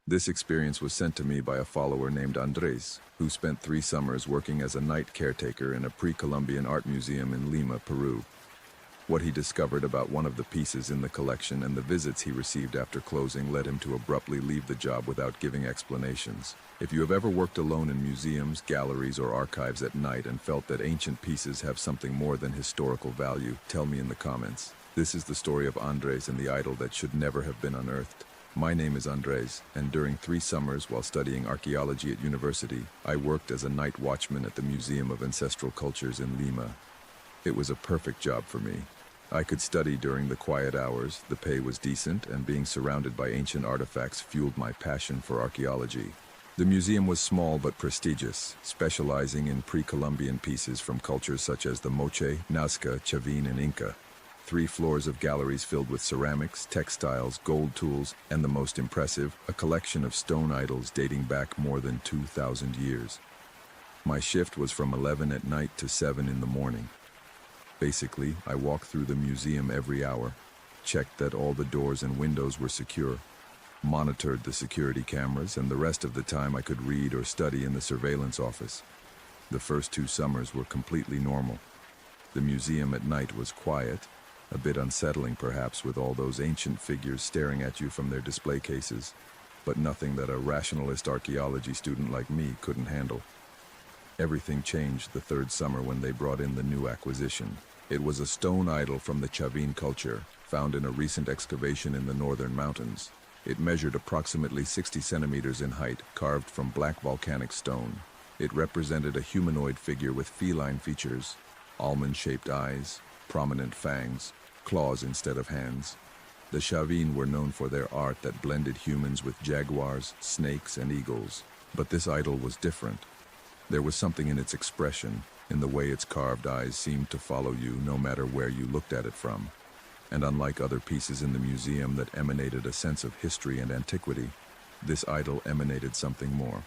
This experience was sent to me by a follower named Andres, who spent 3 summers working as a night caretaker in a pre-Columbian art museum in Lima, Peru. What he discovered about one of the pieces in the collection and the visits he received after closing led him to abruptly leave the job without giving explanations. If you have ever worked alone in museums, galleries, or archives at night and felt that ancient pieces have something more than historical value, tell me in the comments. This is the story of Andres and the idol that should never have been unearthed. My name is Andres, and during 3 summers while studying archaeology at university, I worked as a night watchman at the Museum of Ancestral Cultures in Lima. It was a perfect job for me. I could study during the quiet hours, the pay was decent, and being surrounded by ancient artifacts fueled my passion for archaeology. The museum was small but prestigious, specializing in pre-Columbian pieces from cultures such as the Moche, Nazca, Chavin, and Inca. 3 floors of galleries filled with ceramics, textiles, gold tools, and the most impressive, a collection of stone idols dating back more than 2,000 years. My shift was from 11 at night to 7 in the morning. Basically, I walked through the museum every hour, checked that all the doors and windows were secure, monitored the security cameras, and the rest of the time I could read or study in the surveillance office. The first 2 summers were completely normal. The museum at night was quiet, a bit unsettling perhaps with all those ancient figures staring at you from their display cases, but nothing that a rationalist archaeology student like me couldn't handle. Everything changed the 3rd summer when they brought in the new acquisition. It was a stone idol from the Chavin culture, found in a recent excavation in the northern mountains. It measured approximately 60 centimeters in height, carved from black volcanic stone. It represented a humanoid figure with feline features, almond-shaped eyes, prominent fangs, claws instead of hands. The Chavin were known for their art that blended humans with jaguars, snakes, and eagles. But this idol was different. There was something in its expression, in the way its carved eyes seemed to follow you no matter where you looked at it from. And unlike other pieces in the museum that emanated a sense of history and antiquity, this idol emanated something more.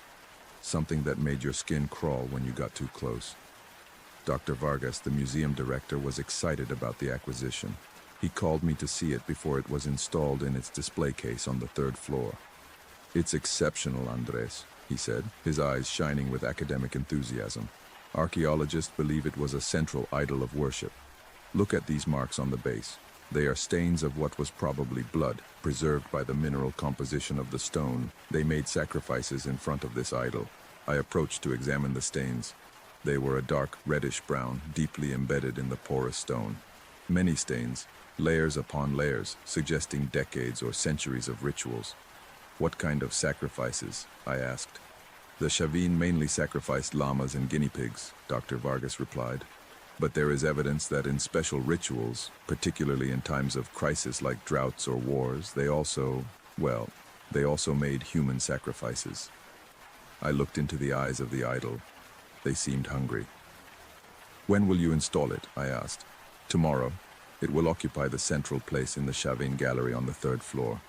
Something that made your skin crawl when you got too close. Dr. Vargas, the museum director, was excited about the acquisition. He called me to see it before it was installed in its display case on the 3rd floor. "It's exceptional, Andres," he said, his eyes shining with academic enthusiasm. "Archaeologists believe it was a central idol of worship. Look at these marks on the base. They are stains of what was probably blood, preserved by the mineral composition of the stone. They made sacrifices in front of this idol." I approached to examine the stains. They were a dark reddish-brown, deeply embedded in the porous stone. Many stains, layers upon layers, suggesting decades or centuries of rituals. "What kind of sacrifices?" I asked. "The Chavin mainly sacrificed llamas and guinea pigs," Dr. Vargas replied. "But there is evidence that in special rituals, particularly in times of crisis like droughts or wars, they also made human sacrifices." I looked into the eyes of the idol. They seemed hungry. "When will you install it?" I asked. "Tomorrow. It will occupy the central place in the Chavin Gallery on the 3rd floor.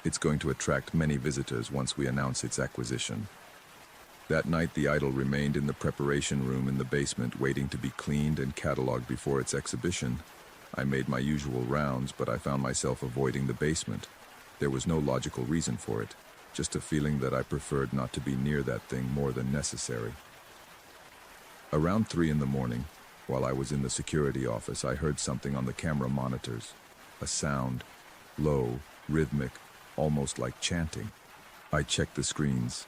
It's going to attract many visitors once we announce its acquisition." That night, the idol remained in the preparation room in the basement, waiting to be cleaned and cataloged before its exhibition. I made my usual rounds, but I found myself avoiding the basement. There was no logical reason for it, just a feeling that I preferred not to be near that thing more than necessary. Around 3 in the morning, while I was in the security office, I heard something on the camera monitors. A sound, low, rhythmic, almost like chanting. I checked the screens.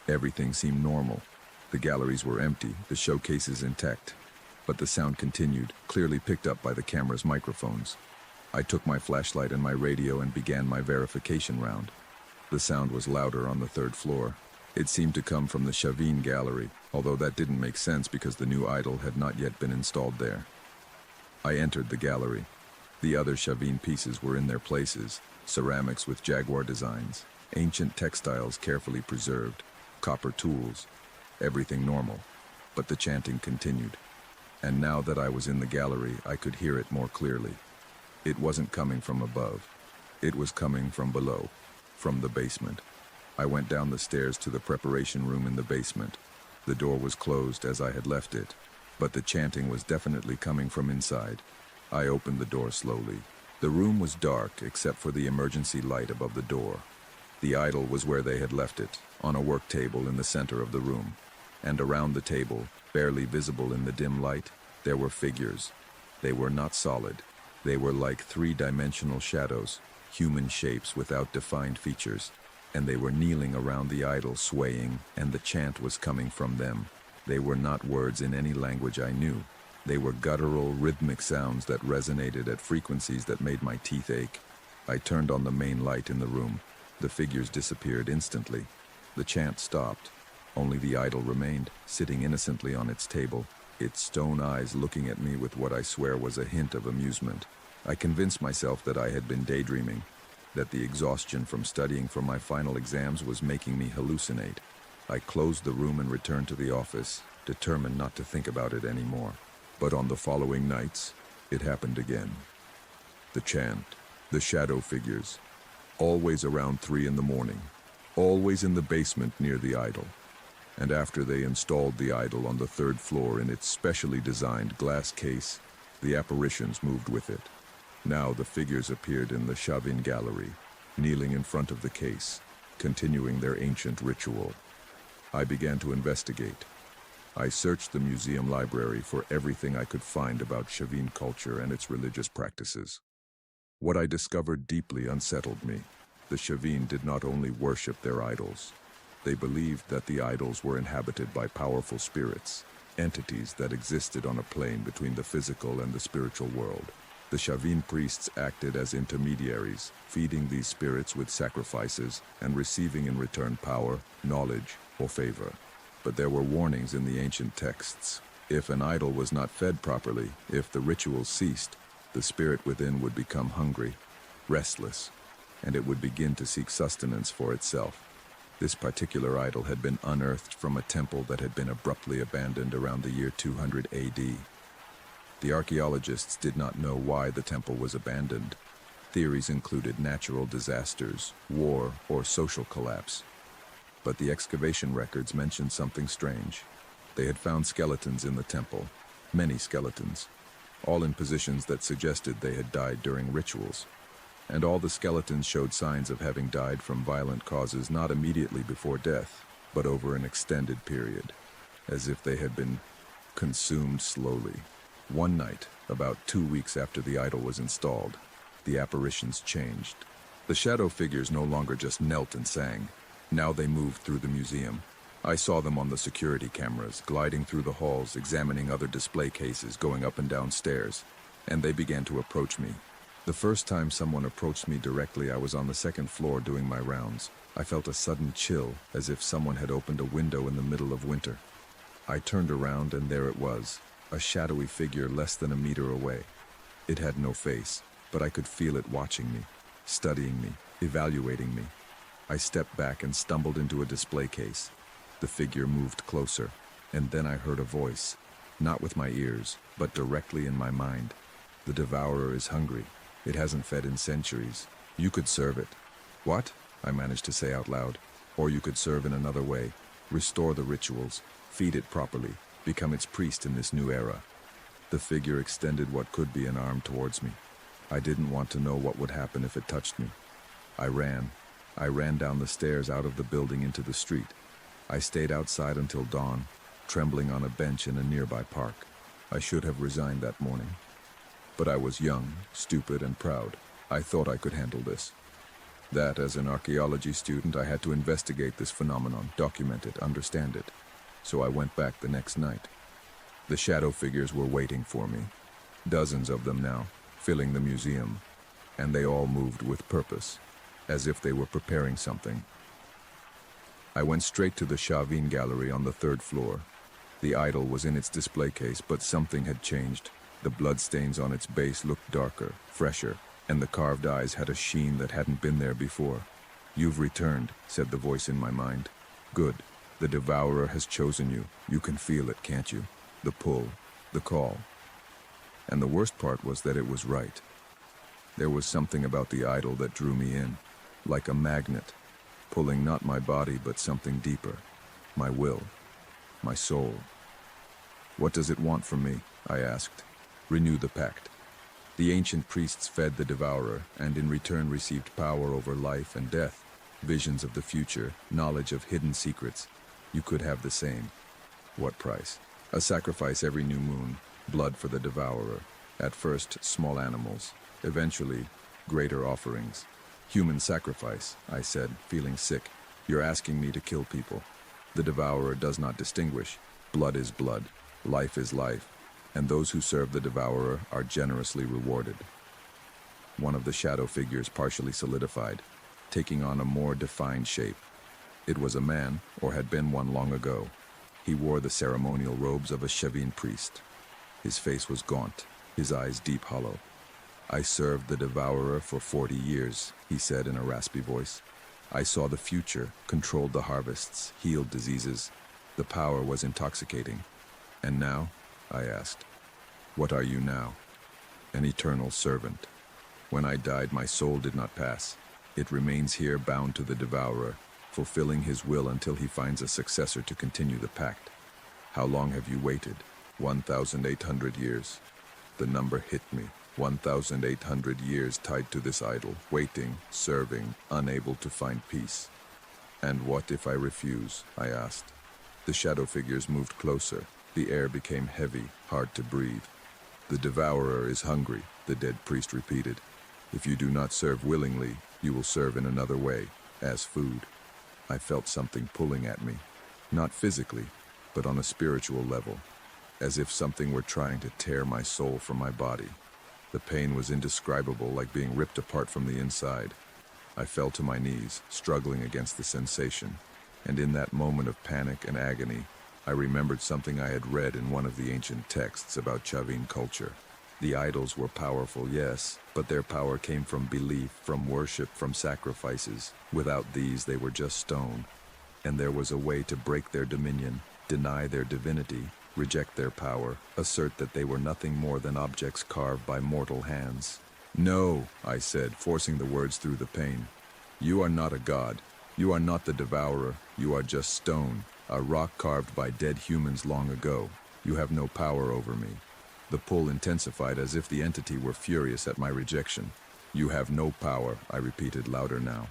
Everything seemed normal. The galleries were empty, the showcases intact. But the sound continued, clearly picked up by the camera's microphones. I took my flashlight and my radio and began my verification round. The sound was louder on the 3rd floor. It seemed to come from the Chavin Gallery, although that didn't make sense because the new idol had not yet been installed there. I entered the gallery. The other Chavin pieces were in their places, ceramics with jaguar designs, ancient textiles carefully preserved, copper tools, everything normal. But the chanting continued. And now that I was in the gallery, I could hear it more clearly. It wasn't coming from above. It was coming from below, from the basement. I went down the stairs to the preparation room in the basement. The door was closed as I had left it, but the chanting was definitely coming from inside. I opened the door slowly. The room was dark except for the emergency light above the door. The idol was where they had left it, on a work table in the center of the room. And around the table, barely visible in the dim light, there were figures. They were not solid. They were like three-dimensional shadows, human shapes without defined features. And they were kneeling around the idol, swaying, and the chant was coming from them. They were not words in any language I knew. They were guttural, rhythmic sounds that resonated at frequencies that made my teeth ache. I turned on the main light in the room. The figures disappeared instantly. The chant stopped. Only the idol remained, sitting innocently on its table, its stone eyes looking at me with what I swear was a hint of amusement. I convinced myself that I had been daydreaming, that the exhaustion from studying for my final exams was making me hallucinate. I closed the room and returned to the office, determined not to think about it anymore. But on the following nights, it happened again. The chant, the shadow figures, always around 3 in the morning, always in the basement near the idol. And after they installed the idol on the 3rd floor in its specially designed glass case, the apparitions moved with it. Now the figures appeared in the Shavin gallery, kneeling in front of the case, continuing their ancient ritual. I began to investigate. I searched the museum library for everything I could find about Shavin culture and its religious practices. What I discovered deeply unsettled me. The Shavin did not only worship their idols. They believed that the idols were inhabited by powerful spirits, entities that existed on a plane between the physical and the spiritual world. The Shavin priests acted as intermediaries, feeding these spirits with sacrifices and receiving in return power, knowledge, or favor. But there were warnings in the ancient texts. If an idol was not fed properly, if the rituals ceased, the spirit within would become hungry, restless, and it would begin to seek sustenance for itself. This particular idol had been unearthed from a temple that had been abruptly abandoned around the year 200 AD. The archaeologists did not know why the temple was abandoned. Theories included natural disasters, war, or social collapse. But the excavation records mentioned something strange. They had found skeletons in the temple, many skeletons, all in positions that suggested they had died during rituals. And all the skeletons showed signs of having died from violent causes not immediately before death, but over an extended period, as if they had been consumed slowly. One night, about 2 weeks after the idol was installed, the apparitions changed. The shadow figures no longer just knelt and sang. Now they moved through the museum. I saw them on the security cameras, gliding through the halls, examining other display cases, going up and down stairs, and they began to approach me. The first time someone approached me directly, I was on the 2nd floor doing my rounds. I felt a sudden chill, as if someone had opened a window in the middle of winter. I turned around and there it was, a shadowy figure less than a meter away. It had no face, but I could feel it watching me, studying me, evaluating me. I stepped back and stumbled into a display case. The figure moved closer, and then I heard a voice, not with my ears, but directly in my mind. The devourer is hungry. It hasn't fed in centuries. You could serve it. What? I managed to say out loud. Or you could serve in another way. Restore the rituals. Feed it properly. Become its priest in this new era. The figure extended what could be an arm towards me. I didn't want to know what would happen if it touched me. I ran. I ran down the stairs out of the building into the street. I stayed outside until dawn, trembling on a bench in a nearby park. I should have resigned that morning. But I was young, stupid, and proud. I thought I could handle this. That, as an archaeology student, I had to investigate this phenomenon, document it, understand it. So I went back the next night. The shadow figures were waiting for me. Dozens of them now, filling the museum. And they all moved with purpose, as if they were preparing something. I went straight to the Shavin gallery on the 3rd floor. The idol was in its display case, but something had changed. The bloodstains on its base looked darker, fresher, and the carved eyes had a sheen that hadn't been there before. "You've returned," said the voice in my mind. "Good. The devourer has chosen you. You can feel it, can't you? The pull, the call." And the worst part was that it was right. There was something about the idol that drew me in, like a magnet, pulling not my body but something deeper, my will, my soul. "What does it want from me?" I asked. "Renew the pact." The ancient priests fed the devourer and in return received power over life and death. Visions of the future, knowledge of hidden secrets. You could have the same. What price? A sacrifice every new moon, blood for the devourer. At first, small animals. Eventually, greater offerings. Human sacrifice, I said, feeling sick. You're asking me to kill people. The devourer does not distinguish. Blood is blood. Life is life. And those who serve the devourer are generously rewarded. One of the shadow figures partially solidified, taking on a more defined shape. It was a man, or had been one long ago. He wore the ceremonial robes of a Shivin priest. His face was gaunt, his eyes deep hollow. I served the devourer for 40 years, he said in a raspy voice. I saw the future, controlled the harvests, healed diseases. The power was intoxicating. And now? I asked. What are you now? An eternal servant. When I died, my soul did not pass. It remains here bound to the devourer, fulfilling his will until he finds a successor to continue the pact. How long have you waited? 1,800 years. The number hit me. 1,800 years tied to this idol, waiting, serving, unable to find peace. And what if I refuse? I asked. The shadow figures moved closer. The air became heavy, hard to breathe. The devourer is hungry, the dead priest repeated. If you do not serve willingly, you will serve in another way, as food. I felt something pulling at me, not physically, but on a spiritual level, as if something were trying to tear my soul from my body. The pain was indescribable, like being ripped apart from the inside. I fell to my knees, struggling against the sensation, and in that moment of panic and agony, I remembered something I had read in one of the ancient texts about Chavin culture. The idols were powerful, yes, but their power came from belief, from worship, from sacrifices. Without these, they were just stone. And there was a way to break their dominion, deny their divinity, reject their power, assert that they were nothing more than objects carved by mortal hands. No, I said, forcing the words through the pain. You are not a god. You are not the devourer. You are just stone, a rock carved by dead humans long ago. You have no power over me. The pull intensified as if the entity were furious at my rejection. You have no power, I repeated louder now.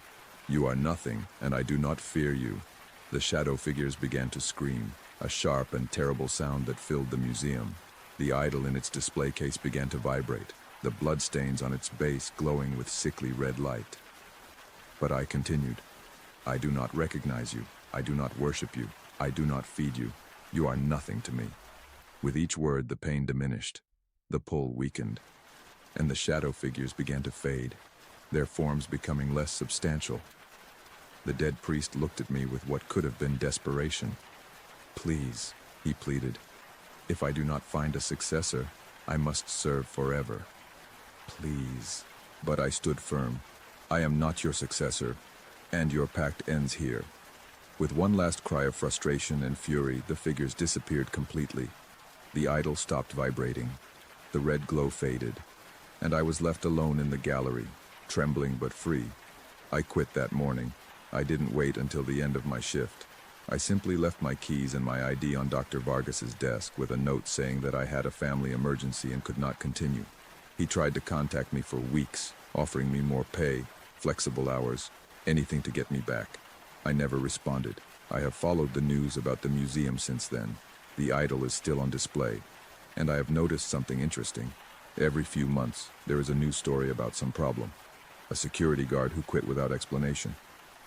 You are nothing, and I do not fear you. The shadow figures began to scream, a sharp and terrible sound that filled the museum. The idol in its display case began to vibrate, the bloodstains on its base glowing with sickly red light. But I continued. I do not recognize you. I do not worship you. I do not feed you. You are nothing to me. With each word, the pain diminished. The pull weakened, and the shadow figures began to fade, their forms becoming less substantial. The dead priest looked at me with what could have been desperation. Please, he pleaded. If I do not find a successor, I must serve forever. Please. But I stood firm. I am not your successor, and your pact ends here. With one last cry of frustration and fury, the figures disappeared completely. The idol stopped vibrating. The red glow faded, and I was left alone in the gallery, trembling but free. I quit that morning. I didn't wait until the end of my shift. I simply left my keys and my ID on Dr. Vargas's desk with a note saying that I had a family emergency and could not continue. He tried to contact me for weeks, offering me more pay, flexible hours, anything to get me back. I never responded. I have followed the news about the museum since then. The idol is still on display, and I have noticed something interesting. Every few months, there is a new story about some problem. A security guard who quit without explanation.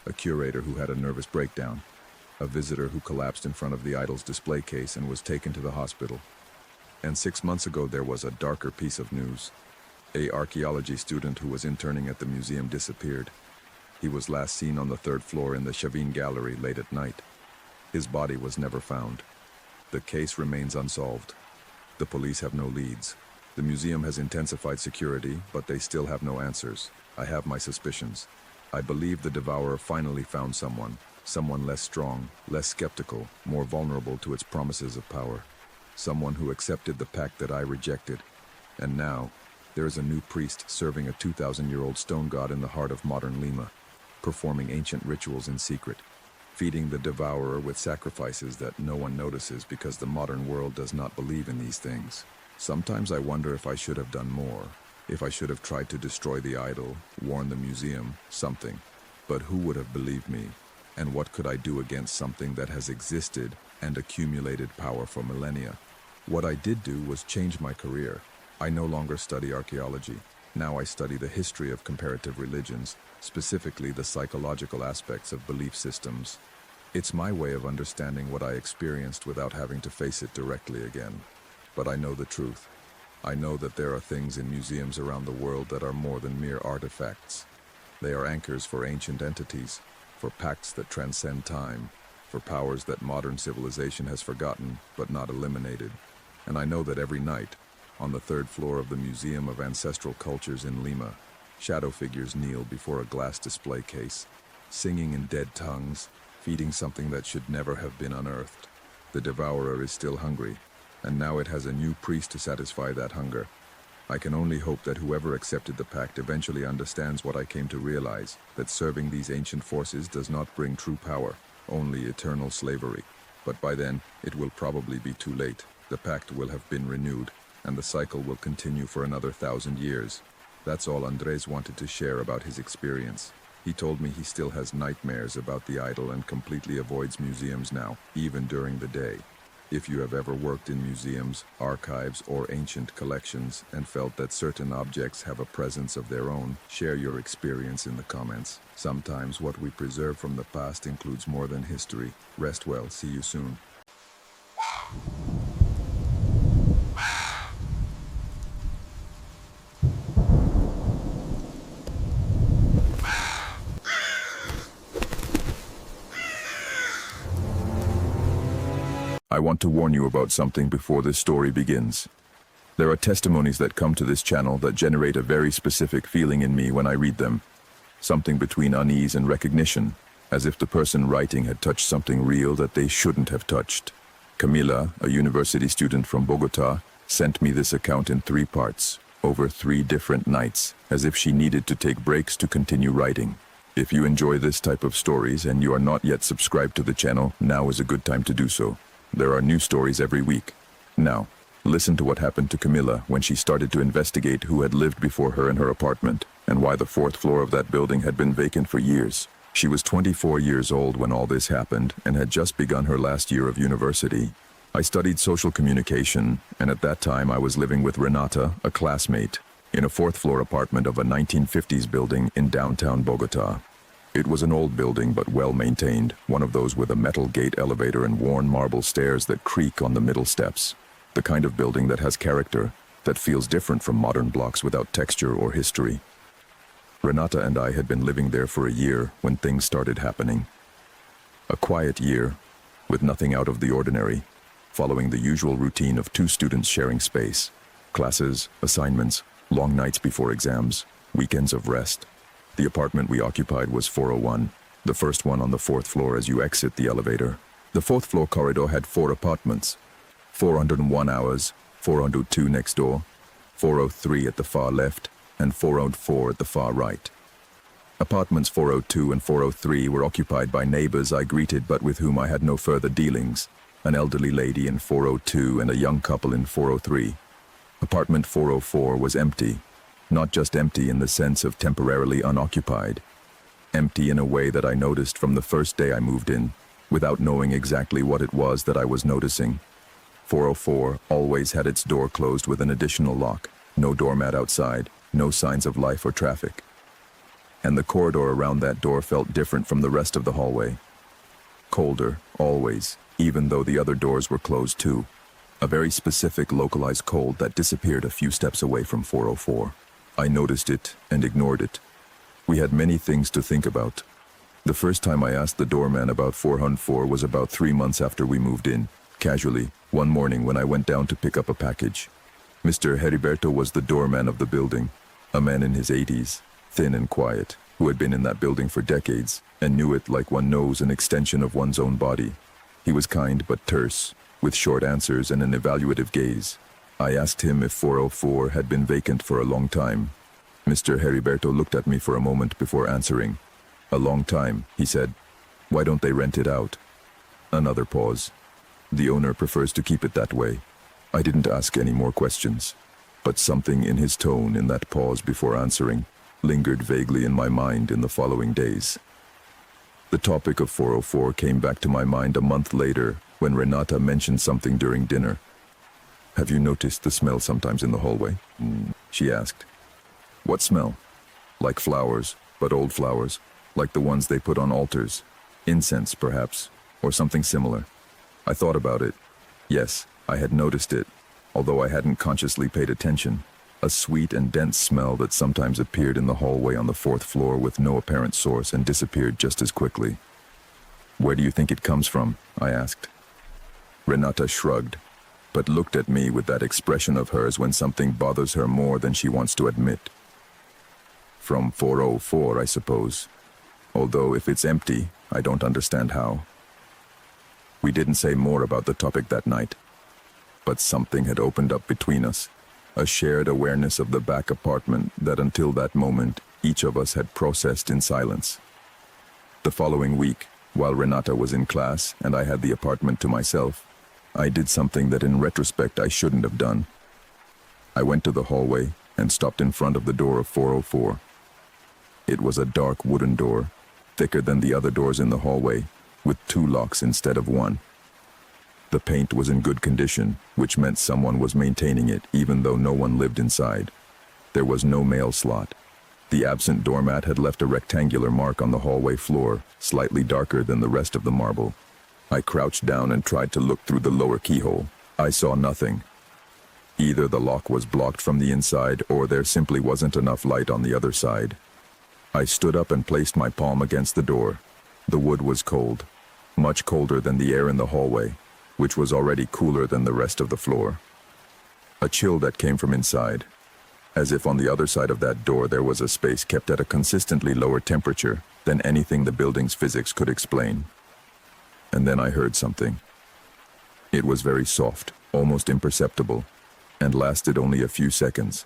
A curator who had a nervous breakdown. A visitor who collapsed in front of the idol's display case and was taken to the hospital. And 6 months ago, there was a darker piece of news. An archaeology student who was interning at the museum disappeared. He was last seen on the 3rd floor in the Chavin gallery late at night. His body was never found. The case remains unsolved. The police have no leads. The museum has intensified security, but they still have no answers. I have my suspicions. I believe the devourer finally found someone less strong, less skeptical, more vulnerable to its promises of power. Someone who accepted the pact that I rejected. And now, there is a new priest serving a 2,000-year-old stone god in the heart of modern Lima, performing ancient rituals in secret, feeding the devourer with sacrifices that no one notices because the modern world does not believe in these things. Sometimes I wonder if I should have done more, if I should have tried to destroy the idol, warn the museum, something. But who would have believed me? And what could I do against something that has existed and accumulated power for millennia? What I did do was change my career. I no longer study archaeology. Now I study the history of comparative religions, specifically the psychological aspects of belief systems. It's my way of understanding what I experienced without having to face it directly again. But I know the truth. I know that there are things in museums around the world that are more than mere artifacts. They are anchors for ancient entities, for pacts that transcend time, for powers that modern civilization has forgotten but not eliminated. And I know that every night, on the third floor of the Museum of Ancestral Cultures in Lima, shadow figures kneel before a glass display case, singing in dead tongues, feeding something that should never have been unearthed. The devourer is still hungry, and now it has a new priest to satisfy that hunger. I can only hope that whoever accepted the pact eventually understands what I came to realize, that serving these ancient forces does not bring true power, only eternal slavery. But by then, it will probably be too late. The pact will have been renewed, and the cycle will continue for another 1,000 years. That's all Andres wanted to share about his experience. He told me he still has nightmares about the idol and completely avoids museums now, even during the day. If you have ever worked in museums, archives, or ancient collections and felt that certain objects have a presence of their own, share your experience in the comments. Sometimes what we preserve from the past includes more than history. Rest well. See you soon. I want to warn you about something before this story begins. There are testimonies that come to this channel that generate a very specific feeling in me when I read them. Something between unease and recognition, as if the person writing had touched something real that they shouldn't have touched. Camila, a university student from Bogota, sent me this account in 3 parts, over 3 different nights, as if she needed to take breaks to continue writing. If you enjoy this type of stories and you are not yet subscribed to the channel, now is a good time to do so. There are new stories every week. Now, listen to what happened to Camila when she started to investigate who had lived before her in her apartment, and why the 4th floor of that building had been vacant for years. She was 24 years old when all this happened, and had just begun her last year of university. I studied social communication, and at that time I was living with Renata, a classmate, in a 4th floor apartment of a 1950s building in downtown Bogota. It was an old building but well maintained, one of those with a metal gate elevator and worn marble stairs that creak on the middle steps. The kind of building that has character, that feels different from modern blocks without texture or history. Renata and I had been living there for a year when things started happening. A quiet year, with nothing out of the ordinary, following the usual routine of 2 students sharing space. Classes, assignments, long nights before exams, weekends of rest. The apartment we occupied was 401, the first one on the 4th floor as you exit the elevator. The 4th floor corridor had 4 apartments, 401 ours, 402 next door, 403 at the far left, and 404 at the far right. Apartments 402 and 403 were occupied by neighbors I greeted but with whom I had no further dealings, an elderly lady in 402 and a young couple in 403. Apartment 404 was empty. Not just empty in the sense of temporarily unoccupied. Empty in a way that I noticed from the first day I moved in, without knowing exactly what it was that I was noticing. 404 always had its door closed with an additional lock, no doormat outside, no signs of life or traffic. And the corridor around that door felt different from the rest of the hallway. Colder, always, even though the other doors were closed too. A very specific localized cold that disappeared a few steps away from 404. I noticed it and ignored it. We had many things to think about. The first time I asked the doorman about 404 was about 3 months after we moved in, casually, one morning when I went down to pick up a package. Mr. Heriberto was the doorman of the building, a man in his 80s, thin and quiet, who had been in that building for decades, and knew it like one knows an extension of one's own body. He was kind but terse, with short answers and an evaluative gaze. I asked him if 404 had been vacant for a long time. Mr. Heriberto looked at me for a moment before answering. A long time, he said. Why don't they rent it out? Another pause. The owner prefers to keep it that way. I didn't ask any more questions. But something in his tone in that pause before answering lingered vaguely in my mind in the following days. The topic of 404 came back to my mind a month later when Renata mentioned something during dinner. "Have you noticed the smell sometimes in the hallway?" she asked. "What smell?" "Like flowers, but old flowers, like the ones they put on altars. Incense, perhaps, or something similar." I thought about it. Yes, I had noticed it, although I hadn't consciously paid attention. A sweet and dense smell that sometimes appeared in the hallway on the 4th floor with no apparent source and disappeared just as quickly. "Where do you think it comes from?" I asked. Renata shrugged, but looked at me with that expression of hers when something bothers her more than she wants to admit. "From 404, I suppose. Although if it's empty, I don't understand how." We didn't say more about the topic that night, but something had opened up between us, a shared awareness of the back apartment that until that moment each of us had processed in silence. The following week, while Renata was in class and I had the apartment to myself, I did something that in retrospect I shouldn't have done. I went to the hallway and stopped in front of the door of 404. It was a dark wooden door, thicker than the other doors in the hallway, with 2 locks instead of 1. The paint was in good condition, which meant someone was maintaining it even though no one lived inside. There was no mail slot. The absent doormat had left a rectangular mark on the hallway floor, slightly darker than the rest of the marble. I crouched down and tried to look through the lower keyhole. I saw nothing. Either the lock was blocked from the inside or there simply wasn't enough light on the other side. I stood up and placed my palm against the door. The wood was cold, much colder than the air in the hallway, which was already cooler than the rest of the floor. A chill that came from inside, as if on the other side of that door there was a space kept at a consistently lower temperature than anything the building's physics could explain. And then I heard something. It was very soft, almost imperceptible, and lasted only a few seconds.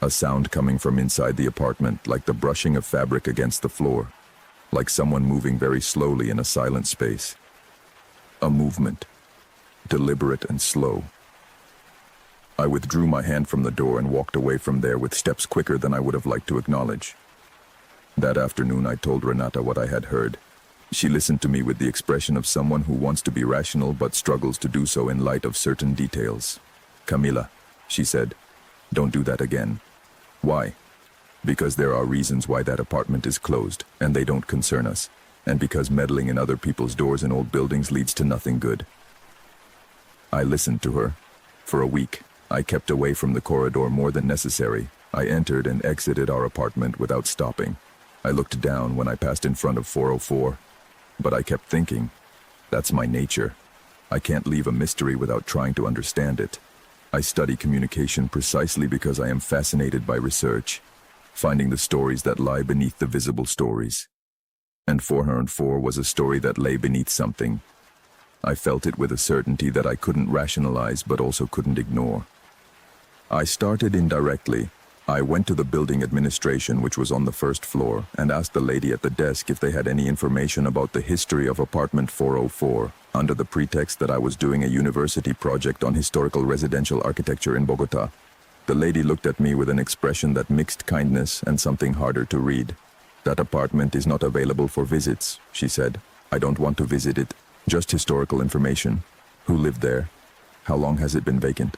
A sound coming from inside the apartment, like the brushing of fabric against the floor, like someone moving very slowly in a silent space. A movement, deliberate and slow. I withdrew my hand from the door and walked away from there with steps quicker than I would have liked to acknowledge. That afternoon I told Renata what I had heard. She listened to me with the expression of someone who wants to be rational but struggles to do so in light of certain details. "Camila," she said, "don't do that again." "Why?" "Because there are reasons why that apartment is closed, and they don't concern us. And because meddling in other people's doors in old buildings leads to nothing good." I listened to her. For a week, I kept away from the corridor more than necessary. I entered and exited our apartment without stopping. I looked down when I passed in front of 404, but I kept thinking, that's my nature. I can't leave a mystery without trying to understand it. I study communication precisely because I am fascinated by research, finding the stories that lie beneath the visible stories. And 404 was a story that lay beneath something. I felt it with a certainty that I couldn't rationalize but also couldn't ignore. I started indirectly. I went to the building administration, which was on the 1st floor, and asked the lady at the desk if they had any information about the history of apartment 404, under the pretext that I was doing a university project on historical residential architecture in Bogota. The lady looked at me with an expression that mixed kindness and something harder to read. "That apartment is not available for visits," she said. "I don't want to visit it. Just historical information. Who lived there? How long has it been vacant?"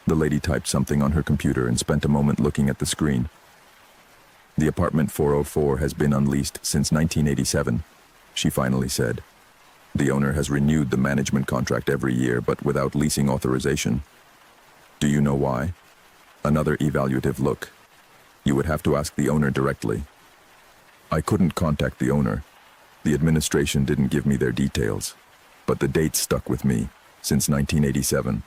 The lady typed something on her computer and spent a moment looking at the screen. "The apartment 404 has been unleased since 1987, she finally said. "The owner has renewed the management contract every year, but without leasing authorization. Do you know why?" Another evaluative look. "You would have to ask the owner directly." I couldn't contact the owner. The administration didn't give me their details, but the dates stuck with me. Since 1987.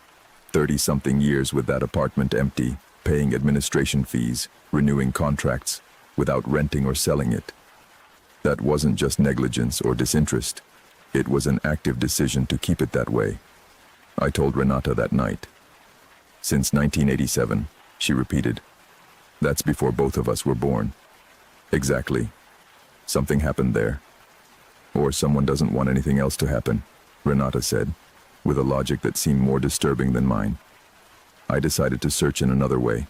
30-something years with that apartment empty, paying administration fees, renewing contracts, without renting or selling it. That wasn't just negligence or disinterest. It was an active decision to keep it that way. I told Renata that night. "Since 1987, she repeated. "That's before both of us were born." "Exactly. Something happened there. Or someone doesn't want anything else to happen," Renata said, with a logic that seemed more disturbing than mine. I decided to search in another way.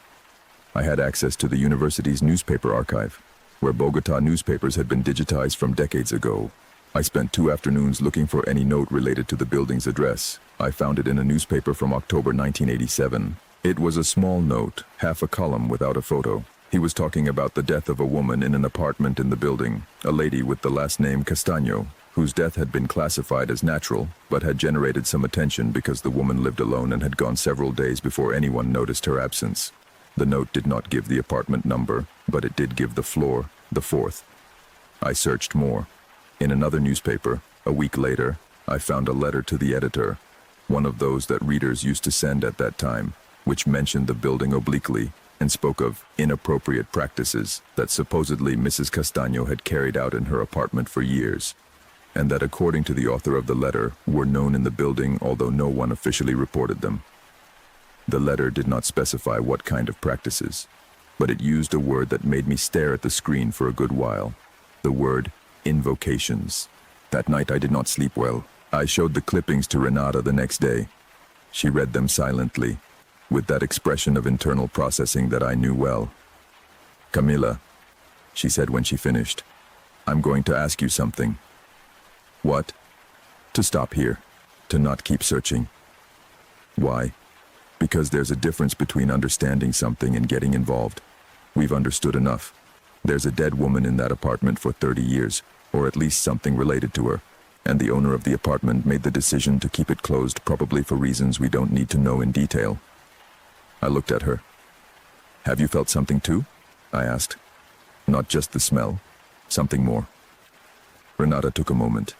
I had access to the university's newspaper archive. where Bogota newspapers had been digitized from decades ago. I spent 2 afternoons looking for any note related to the building's address. I found it in a newspaper from October 1987. It was a small note, half a column without a photo. He was talking about the death of a woman in an apartment in the building, a lady with the last name Castaño, whose death had been classified as natural, but had generated some attention because the woman lived alone and had gone several days before anyone noticed her absence. The note did not give the apartment number, but it did give the floor, the 4th. I searched more. In another newspaper, a week later, I found a letter to the editor, one of those that readers used to send at that time, which mentioned the building obliquely and spoke of inappropriate practices that supposedly Mrs. Castaño had carried out in her apartment for years, and that according to the author of the letter were known in the building although no one officially reported them. The letter did not specify what kind of practices, but it used a word that made me stare at the screen for a good while. The word invocations. That night I did not sleep well. I showed the clippings to Renata the next day. She read them silently, with that expression of internal processing that I knew well. "Camila," she said when she finished, "I'm going to ask you something." "What?" "To stop here, to not keep searching." "Why?" "Because there's a difference between understanding something and getting involved. We've understood enough. There's a dead woman in that apartment for 30 years, or at least something related to her, and the owner of the apartment made the decision to keep it closed, probably for reasons we don't need to know in detail." I looked at her. "Have you felt something too?" I asked. "Not just the smell, something more." Renata took a moment.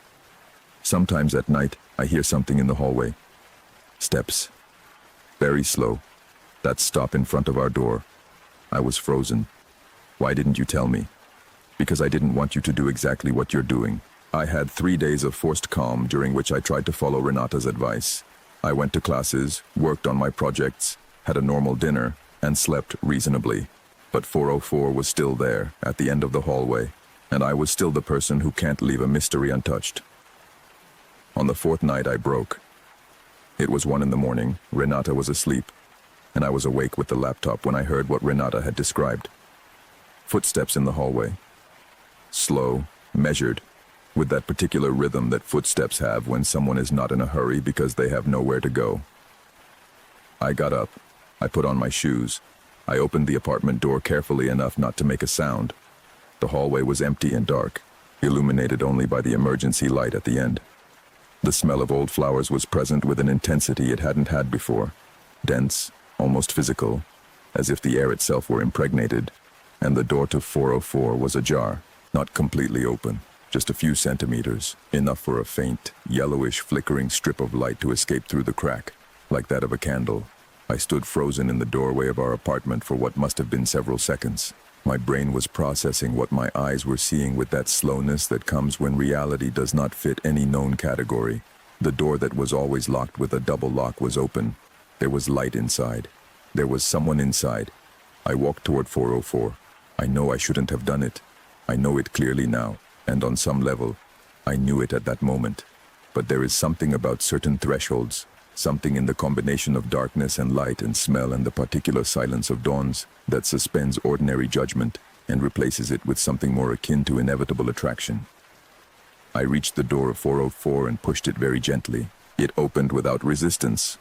"Sometimes at night, I hear something in the hallway. Steps. Very slow. That stop in front of our door." I was frozen. "Why didn't you tell me?" "Because I didn't want you to do exactly what you're doing." I had 3 days of forced calm during which I tried to follow Renata's advice. I went to classes, worked on my projects, had a normal dinner, and slept reasonably. But 404 was still there, at the end of the hallway, and I was still the person who can't leave a mystery untouched. On the 4th night I broke. It was 1 in the morning, Renata was asleep, and I was awake with the laptop when I heard what Renata had described. Footsteps in the hallway. Slow, measured, with that particular rhythm that footsteps have when someone is not in a hurry because they have nowhere to go. I got up. I put on my shoes. I opened the apartment door carefully enough not to make a sound. The hallway was empty and dark, illuminated only by the emergency light at the end. The smell of old flowers was present with an intensity it hadn't had before, dense, almost physical, as if the air itself were impregnated, and the door to 404 was ajar, not completely open, just a few centimeters, enough for a faint, yellowish flickering strip of light to escape through the crack, like that of a candle. I stood frozen in the doorway of our apartment for what must have been several seconds. My brain was processing what my eyes were seeing with that slowness that comes when reality does not fit any known category. The door that was always locked with a double lock was open. There was light inside. There was someone inside. I walked toward 404. I know I shouldn't have done it. I know it clearly now, and on some level, I knew it at that moment. But there is something about certain thresholds, something in the combination of darkness and light and smell and the particular silence of dawns that suspends ordinary judgment and replaces it with something more akin to inevitable attraction. I reached the door of 404 and pushed it very gently. It opened without resistance.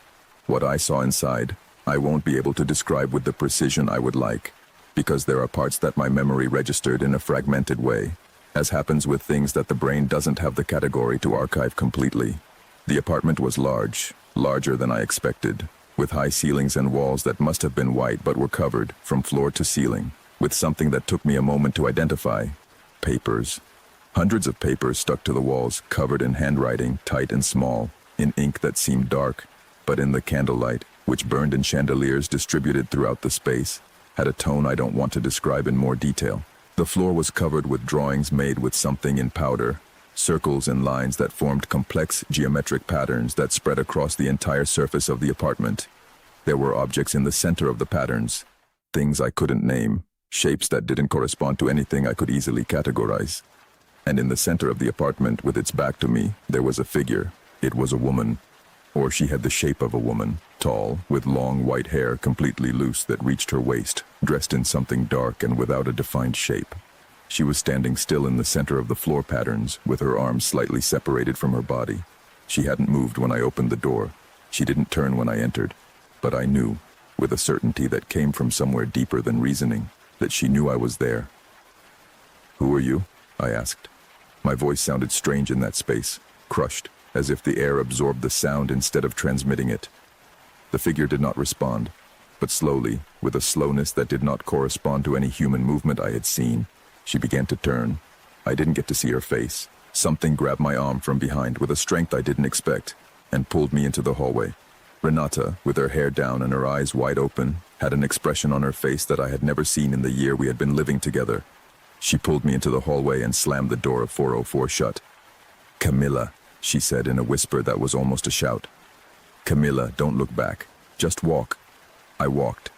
What I saw inside, I won't be able to describe with the precision I would like, because there are parts that my memory registered in a fragmented way, as happens with things that the brain doesn't have the category to archive completely. The apartment was large, larger than I expected, with high ceilings and walls that must have been white but were covered, from floor to ceiling, with something that took me a moment to identify. Papers. Hundreds of papers stuck to the walls, covered in handwriting, tight and small, in ink that seemed dark, but in the candlelight, which burned in chandeliers distributed throughout the space, had a tone I don't want to describe in more detail. The floor was covered with drawings made with something in powder, circles and lines that formed complex geometric patterns that spread across the entire surface of the apartment. There were objects in the center of the patterns, things I couldn't name, shapes that didn't correspond to anything I could easily categorize. And in the center of the apartment, with its back to me, there was a figure. It was a woman. Or she had the shape of a woman, tall, with long white hair completely loose that reached her waist, dressed in something dark and without a defined shape. She was standing still in the center of the floor patterns, with her arms slightly separated from her body. She hadn't moved when I opened the door. She didn't turn when I entered. But I knew, with a certainty that came from somewhere deeper than reasoning, that she knew I was there. "Who are you?" I asked. My voice sounded strange in that space, crushed, as if the air absorbed the sound instead of transmitting it. The figure did not respond, but slowly, with a slowness that did not correspond to any human movement I had seen, she began to turn. I didn't get to see her face. Something grabbed my arm from behind with a strength I didn't expect, and pulled me into the hallway. Renata, with her hair down and her eyes wide open, had an expression on her face that I had never seen in the year we had been living together. She pulled me into the hallway and slammed the door of 404 shut. "Camilla," she said in a whisper that was almost a shout. "Camilla, don't look back. Just walk." I walked.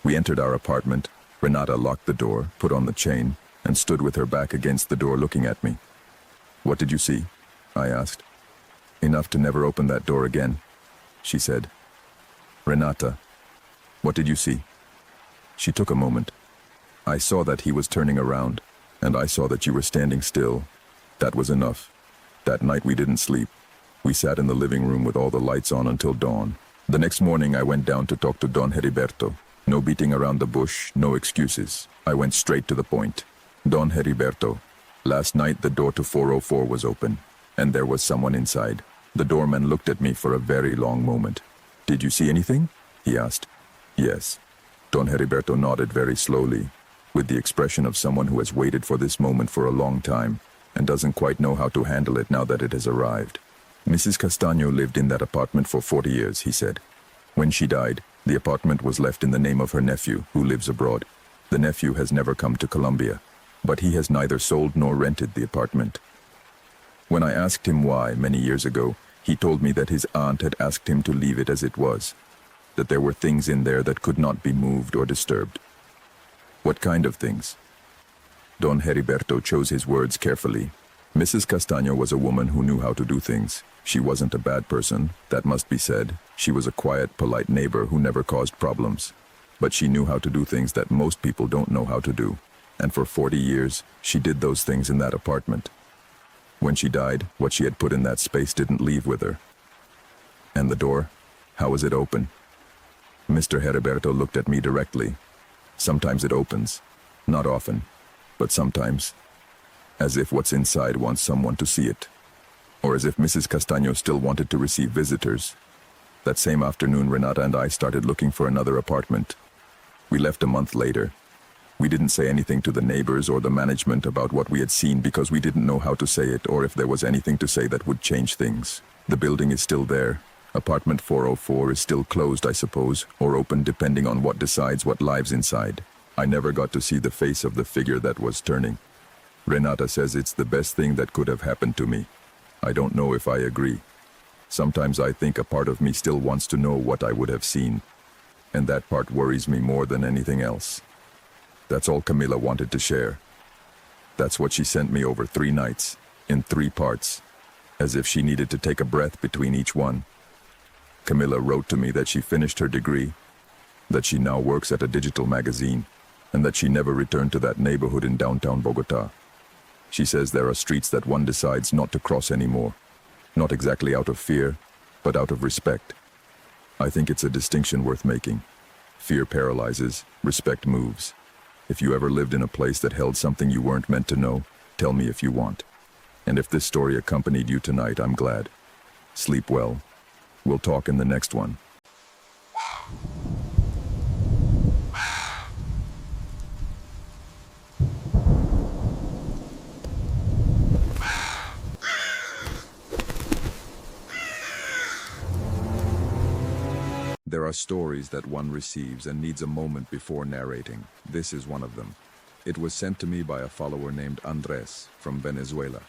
We entered our apartment. Renata locked the door, put on the chain, and stood with her back against the door looking at me. "What did you see?" I asked. "Enough to never open that door again," she said. "Renata, what did you see?" She took a moment. "I saw that he was turning around, and I saw that you were standing still. That was enough. That night we didn't sleep. We sat in the living room with all the lights on until dawn. The next morning I went down to talk to Don Heriberto. No beating around the bush, no excuses. I went straight to the point. Don Heriberto, last night the door to 404 was open, and there was someone inside. The doorman looked at me for a very long moment. "Did you see anything?" he asked. "Yes." Don Heriberto nodded very slowly, with the expression of someone who has waited for this moment for a long time, and doesn't quite know how to handle it now that it has arrived. "Mrs. Castaño lived in that apartment for 40 years, he said. When she died, the apartment was left in the name of her nephew, who lives abroad. The nephew has never come to Colombia, but he has neither sold nor rented the apartment. When I asked him why, many years ago, he told me that his aunt had asked him to leave it as it was, that there were things in there that could not be moved or disturbed." "What kind of things?" Don Heriberto chose his words carefully. Mrs. Castaño was a woman who knew how to do things. She wasn't a bad person, that must be said. She was a quiet, polite neighbor who never caused problems. But she knew how to do things that most people don't know how to do. And for 40 years, she did those things in that apartment. When she died, what she had put in that space didn't leave with her. "And the door? How was it open?" Mr. Heriberto looked at me directly. "Sometimes it opens. Not often. But sometimes. As if what's inside wants someone to see it. Or as if Mrs. Castaño still wanted to receive visitors. That same afternoon, Renata and I started looking for another apartment. We left a month later. We didn't say anything to the neighbors or the management about what we had seen because we didn't know how to say it or if there was anything to say that would change things. The building is still there. Apartment 404 is still closed, I suppose, or open depending on what decides what lives inside. I never got to see the face of the figure that was turning. Renata says it's the best thing that could have happened to me. I don't know if I agree. Sometimes I think a part of me still wants to know what I would have seen. And that part worries me more than anything else. That's all Camilla wanted to share. That's what she sent me over 3 nights, in 3 parts, as if she needed to take a breath between each one. Camilla wrote to me that she finished her degree, that she now works at a digital magazine, and that she never returned to that neighborhood in downtown Bogota. She says there are streets that one decides not to cross anymore. Not exactly out of fear, but out of respect. I think it's a distinction worth making. Fear paralyzes, respect moves. If you ever lived in a place that held something you weren't meant to know, tell me if you want. And if this story accompanied you tonight, I'm glad. Sleep well. We'll talk in the next one. There are stories that one receives and needs a moment before narrating. This is one of them. It was sent to me by a follower named Andres from Venezuela,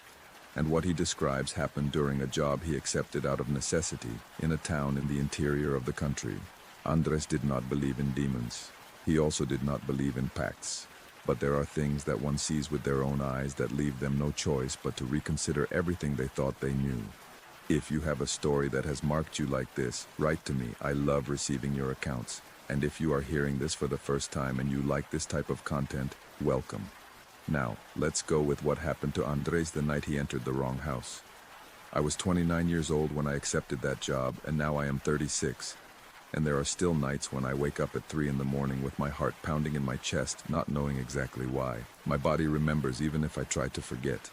and what he describes happened during a job he accepted out of necessity in a town in the interior of the country. Andres did not believe in demons. He also did not believe in pacts. But there are things that one sees with their own eyes that leave them no choice but to reconsider everything they thought they knew. If you have a story that has marked you like this, write to me. I love receiving your accounts. And if you are hearing this for the first time and you like this type of content, welcome. Now, let's go with what happened to Andres the night he entered the wrong house. I was 29 years old when I accepted that job, and now I am 36. And there are still nights when I wake up at 3 in the morning with my heart pounding in my chest, not knowing exactly why. My body remembers even if I try to forget.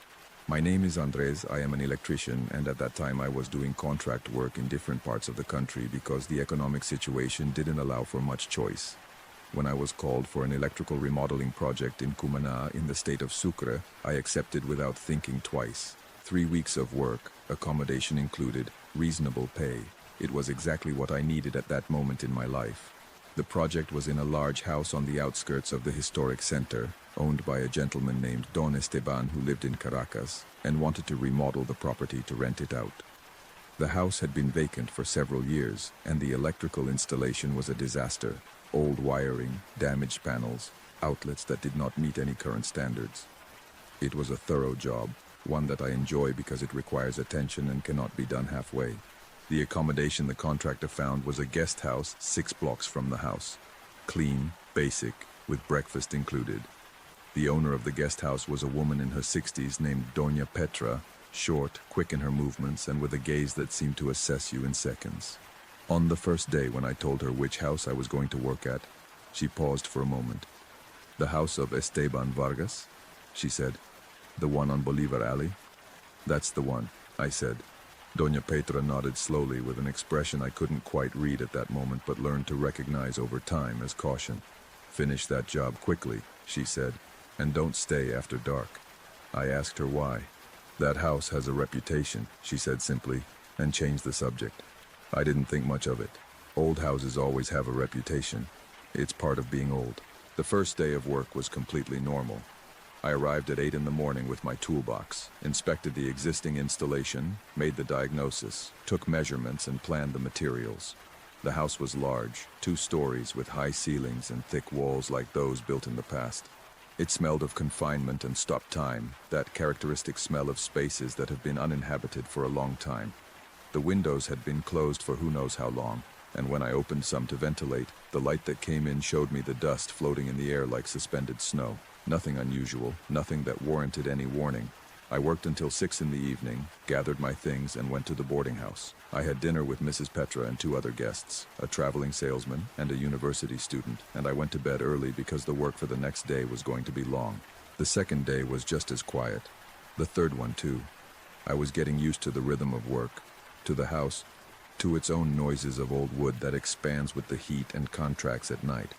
My name is Andres, I am an electrician, and at that time I was doing contract work in different parts of the country because the economic situation didn't allow for much choice. When I was called for an electrical remodeling project in Cumana in the state of Sucre, I accepted without thinking twice. 3 weeks of work, accommodation included, reasonable pay. It was exactly what I needed at that moment in my life. The project was in a large house on the outskirts of the historic center, owned by a gentleman named Don Esteban who lived in Caracas, and wanted to remodel the property to rent it out. The house had been vacant for several years, and the electrical installation was a disaster. Old wiring, damaged panels, outlets that did not meet any current standards. It was a thorough job, one that I enjoy because it requires attention and cannot be done halfway. The accommodation the contractor found was a guest house 6 blocks from the house. Clean, basic, with breakfast included. The owner of the guest house was a woman in her 60s named Doña Petra, short, quick in her movements, and with a gaze that seemed to assess you in seconds. On the first day when I told her which house I was going to work at, she paused for a moment. "The house of Esteban Vargas?" she said. "The one on Bolivar Alley?" "That's the one," I said. Doña Petra nodded slowly with an expression I couldn't quite read at that moment but learned to recognize over time as caution. "Finish that job quickly," she said, "and don't stay after dark." I asked her why. "That house has a reputation," she said simply, and changed the subject. I didn't think much of it. Old houses always have a reputation. It's part of being old. The first day of work was completely normal. I arrived at 8 in the morning with my toolbox, inspected the existing installation, made the diagnosis, took measurements, and planned the materials. The house was large, 2 stories with high ceilings and thick walls like those built in the past. It smelled of confinement and stopped time, that characteristic smell of spaces that have been uninhabited for a long time. The windows had been closed for who knows how long, and when I opened some to ventilate, the light that came in showed me the dust floating in the air like suspended snow. Nothing unusual, nothing that warranted any warning. I worked until 6 in the evening, gathered my things, and went to the boarding house. I had dinner with Mrs. Petra and 2 other guests, a traveling salesman and a university student, and I went to bed early because the work for the next day was going to be long. The second day was just as quiet. The third one, too. I was getting used to the rhythm of work, to the house, to its own noises of old wood that expands with the heat and contracts at night.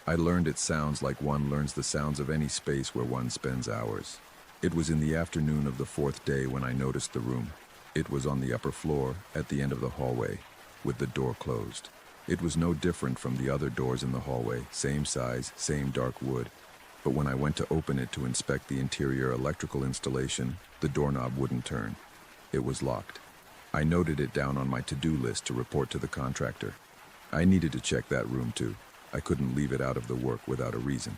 I learned it sounds like one learns the sounds of any space where one spends hours. It was in the afternoon of the 4th day when I noticed the room. It was on the upper floor, at the end of the hallway, with the door closed. It was no different from the other doors in the hallway, same size, same dark wood. But when I went to open it to inspect the interior electrical installation, the doorknob wouldn't turn. It was locked. I noted it down on my to-do list to report to the contractor. I needed to check that room too. I couldn't leave it out of the work without a reason.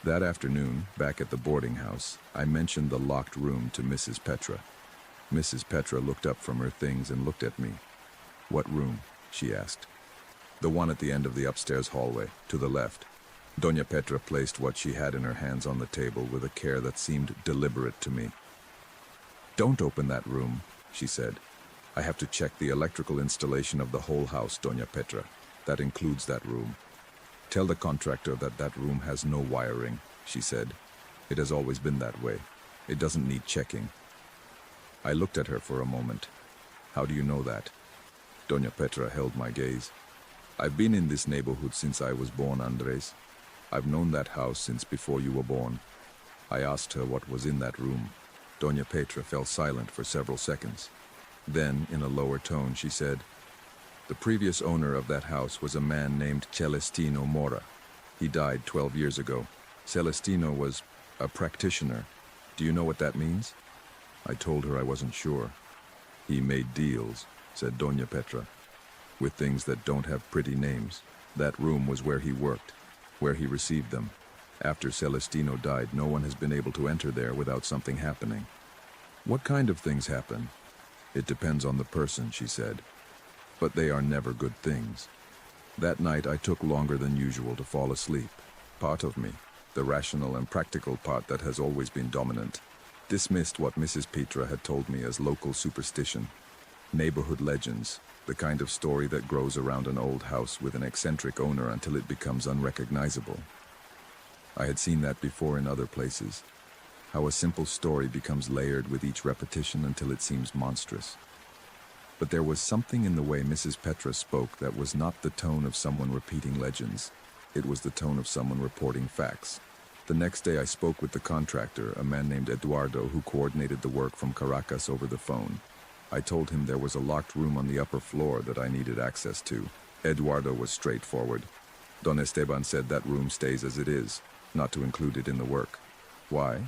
That afternoon, back at the boarding house, I mentioned the locked room to Mrs. Petra. Mrs. Petra looked up from her things and looked at me. "What room?" she asked. "The one at the end of the upstairs hallway, to the left." Doña Petra placed what she had in her hands on the table with a care that seemed deliberate to me. "Don't open that room," she said. "I have to check the electrical installation of the whole house, Doña Petra. That includes that room. Tell the contractor that that room has no wiring," she said. "It has always been that way. It doesn't need checking." I looked at her for a moment. "How do you know that?" Doña Petra held my gaze. "I've been in this neighborhood since I was born, Andres. I've known that house since before you were born." I asked her what was in that room. Doña Petra fell silent for several seconds. Then, in a lower tone, she said, "The previous owner of that house was a man named Celestino Mora. He died 12 years ago. Celestino was a practitioner. Do you know what that means?" I told her I wasn't sure. "He made deals," said Doña Petra, "with things that don't have pretty names. That room was where he worked, where he received them. After Celestino died, no one has been able to enter there without something happening." "What kind of things happen?" "It depends on the person," she said. "But they are never good things. That night I took longer than usual to fall asleep. Part of me, the rational and practical part that has always been dominant, dismissed what Mrs. Petra had told me as local superstition, neighborhood legends, the kind of story that grows around an old house with an eccentric owner until it becomes unrecognizable. I had seen that before in other places, how a simple story becomes layered with each repetition until it seems monstrous. But there was something in the way Mrs. Petra spoke that was not the tone of someone repeating legends. It was the tone of someone reporting facts. The next day I spoke with the contractor, a man named Eduardo who coordinated the work from Caracas over the phone. I told him there was a locked room on the upper floor that I needed access to. Eduardo was straightforward. Don Esteban said that room stays as it is, not to include it in the work. Why?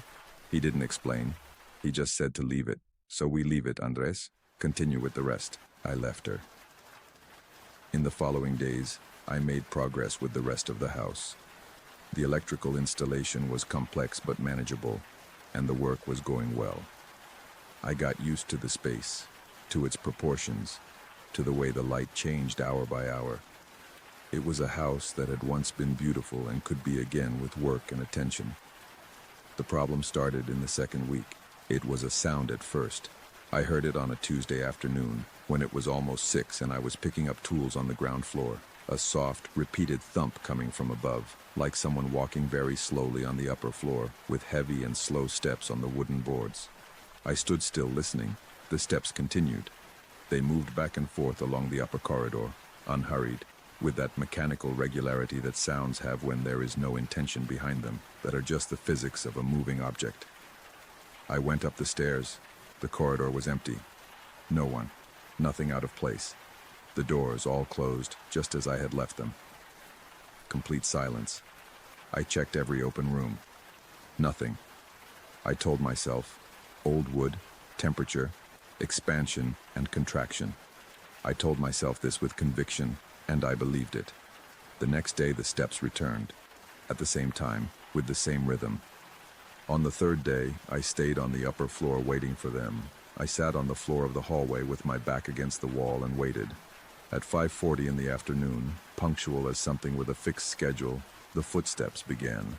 He didn't explain. He just said to leave it. So we leave it, Andres. Continue with the rest. I left her. In the following days, I made progress with the rest of the house. The electrical installation was complex but manageable, and the work was going well. I got used to the space, to its proportions, to the way the light changed hour by hour. It was a house that had once been beautiful and could be again with work and attention. The problem started in the second week. It was a sound at first. I heard it on a Tuesday afternoon, when it was almost 6 and I was picking up tools on the ground floor. A soft, repeated thump coming from above, like someone walking very slowly on the upper floor, with heavy and slow steps on the wooden boards. I stood still listening. The steps continued. They moved back and forth along the upper corridor, unhurried, with that mechanical regularity that sounds have when there is no intention behind them, that are just the physics of a moving object. I went up the stairs. The corridor was empty. No one. Nothing out of place. The doors all closed, just as I had left them. Complete silence. I checked every open room. Nothing. I told myself, old wood, temperature, expansion, and contraction. I told myself this with conviction, and I believed it. The next day the steps returned, at the same time, with the same rhythm. On the third day, I stayed on the upper floor waiting for them. I sat on the floor of the hallway with my back against the wall and waited. At 5:40 in the afternoon, punctual as something with a fixed schedule, the footsteps began.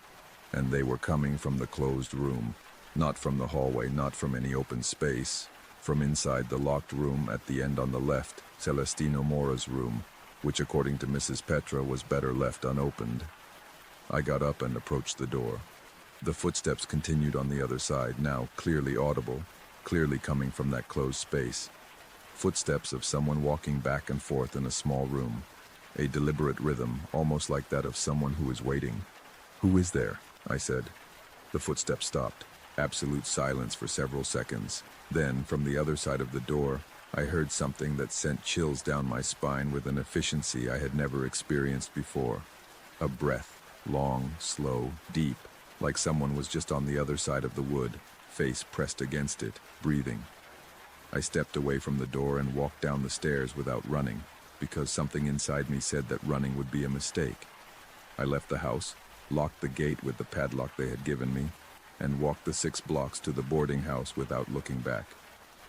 And they were coming from the closed room, not from the hallway, not from any open space, from inside the locked room at the end on the left, Celestino Mora's room, which according to Mrs. Petra was better left unopened. I got up and approached the door. The footsteps continued on the other side, now clearly audible, clearly coming from that closed space. Footsteps of someone walking back and forth in a small room. A deliberate rhythm, almost like that of someone who is waiting. "Who is there?" I said. The footsteps stopped. Absolute silence for several seconds. Then, from the other side of the door, I heard something that sent chills down my spine with an efficiency I had never experienced before. A breath, long, slow, deep, like someone was just on the other side of the wood, face pressed against it, breathing. I stepped away from the door and walked down the stairs without running, because something inside me said that running would be a mistake. I left the house, locked the gate with the padlock they had given me, and walked the 6 blocks to the boarding house without looking back.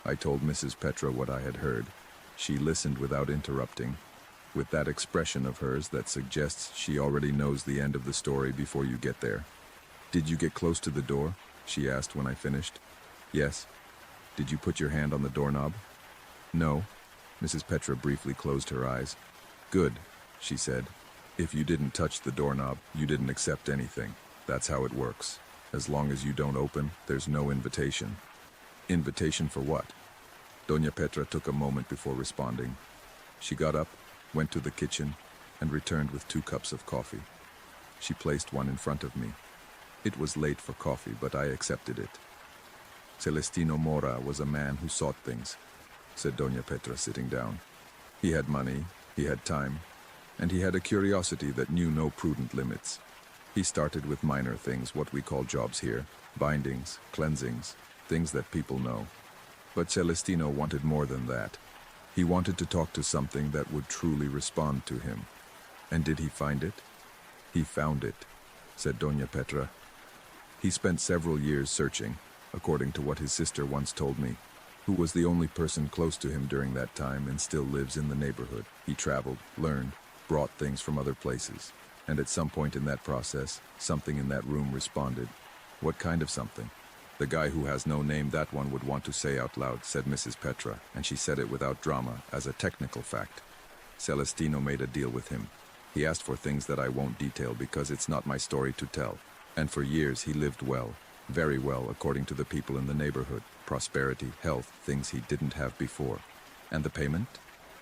I told Mrs. Petra what I had heard. She listened without interrupting, with that expression of hers that suggests she already knows the end of the story before you get there. "Did you get close to the door?" she asked when I finished. "Yes." "Did you put your hand on the doorknob?" "No." Mrs. Petra briefly closed her eyes. "Good," she said. "If you didn't touch the doorknob, you didn't accept anything. That's how it works. As long as you don't open, there's no invitation." "Invitation for what?" Doña Petra took a moment before responding. She got up, went to the kitchen, and returned with 2 cups of coffee. She placed one in front of me. It was late for coffee, but I accepted it. "Celestino Mora was a man who sought things," said Doña Petra, sitting down. "He had money, he had time, and he had a curiosity that knew no prudent limits. He started with minor things, what we call jobs here, bindings, cleansings, things that people know. But Celestino wanted more than that. He wanted to talk to something that would truly respond to him. And did he find it? He found it," said Doña Petra. "He spent several years searching, according to what his sister once told me, who was the only person close to him during that time and still lives in the neighborhood. He traveled, learned, brought things from other places. And at some point in that process, something in that room responded. What kind of something? The guy who has no name, that one would want to say out loud, said Mrs. Petra, and she said it without drama, as a technical fact. Celestino made a deal with him. He asked for things that I won't detail because it's not my story to tell. And for years he lived well, very well, according to the people in the neighborhood. Prosperity, health, things he didn't have before. And the payment?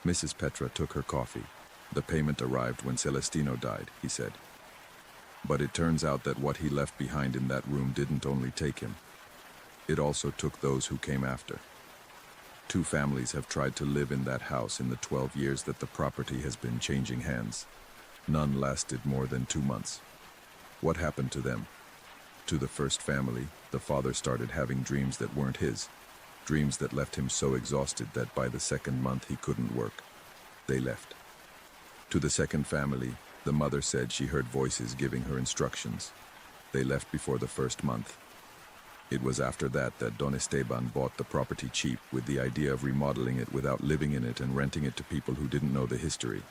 Mrs. Petra took her coffee. The payment arrived when Celestino died, he said. But it turns out that what he left behind in that room didn't only take him. It also took those who came after. 2 families have tried to live in that house in the 12 years that the property has been changing hands. None lasted more than 2 months. What happened to them? To the first family, the father started having dreams that weren't his. Dreams that left him so exhausted that by the second month he couldn't work. They left. To the second family, the mother said she heard voices giving her instructions. They left before the first month. It was after that that Don Esteban bought the property cheap with the idea of remodeling it without living in it and renting it to people who didn't know the history.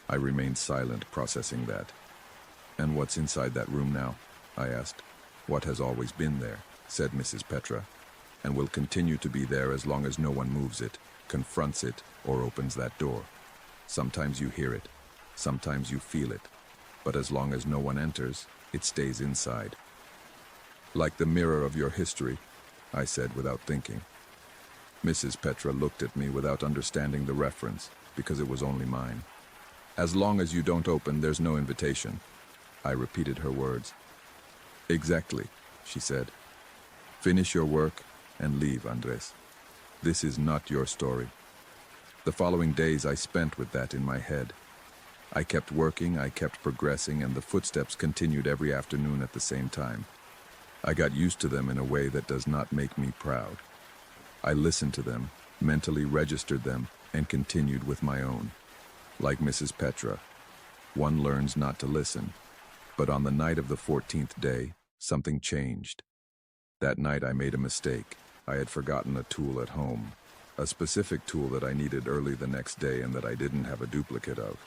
I remained silent, processing that. And what's inside that room now? I asked. What has always been there, said Mrs. Petra, and will continue to be there as long as no one moves it, confronts it, or opens that door. Sometimes you hear it, sometimes you feel it, but as long as no one enters, it stays inside. Like the mirror of your history, I said without thinking. Mrs. Petra looked at me without understanding the reference, because it was only mine. As long as you don't open, there's no invitation. I repeated her words. Exactly, she said. Finish your work and leave, Andrés. This is not your story. The following days I spent with that in my head. I kept working, I kept progressing, and the footsteps continued every afternoon at the same time. I got used to them in a way that does not make me proud. I listened to them, mentally registered them, and continued with my own. Like Mrs. Petra, one learns not to listen. But on the night of the 14th day, something changed. That night I made a mistake. I had forgotten a tool at home. A specific tool that I needed early the next day and that I didn't have a duplicate of.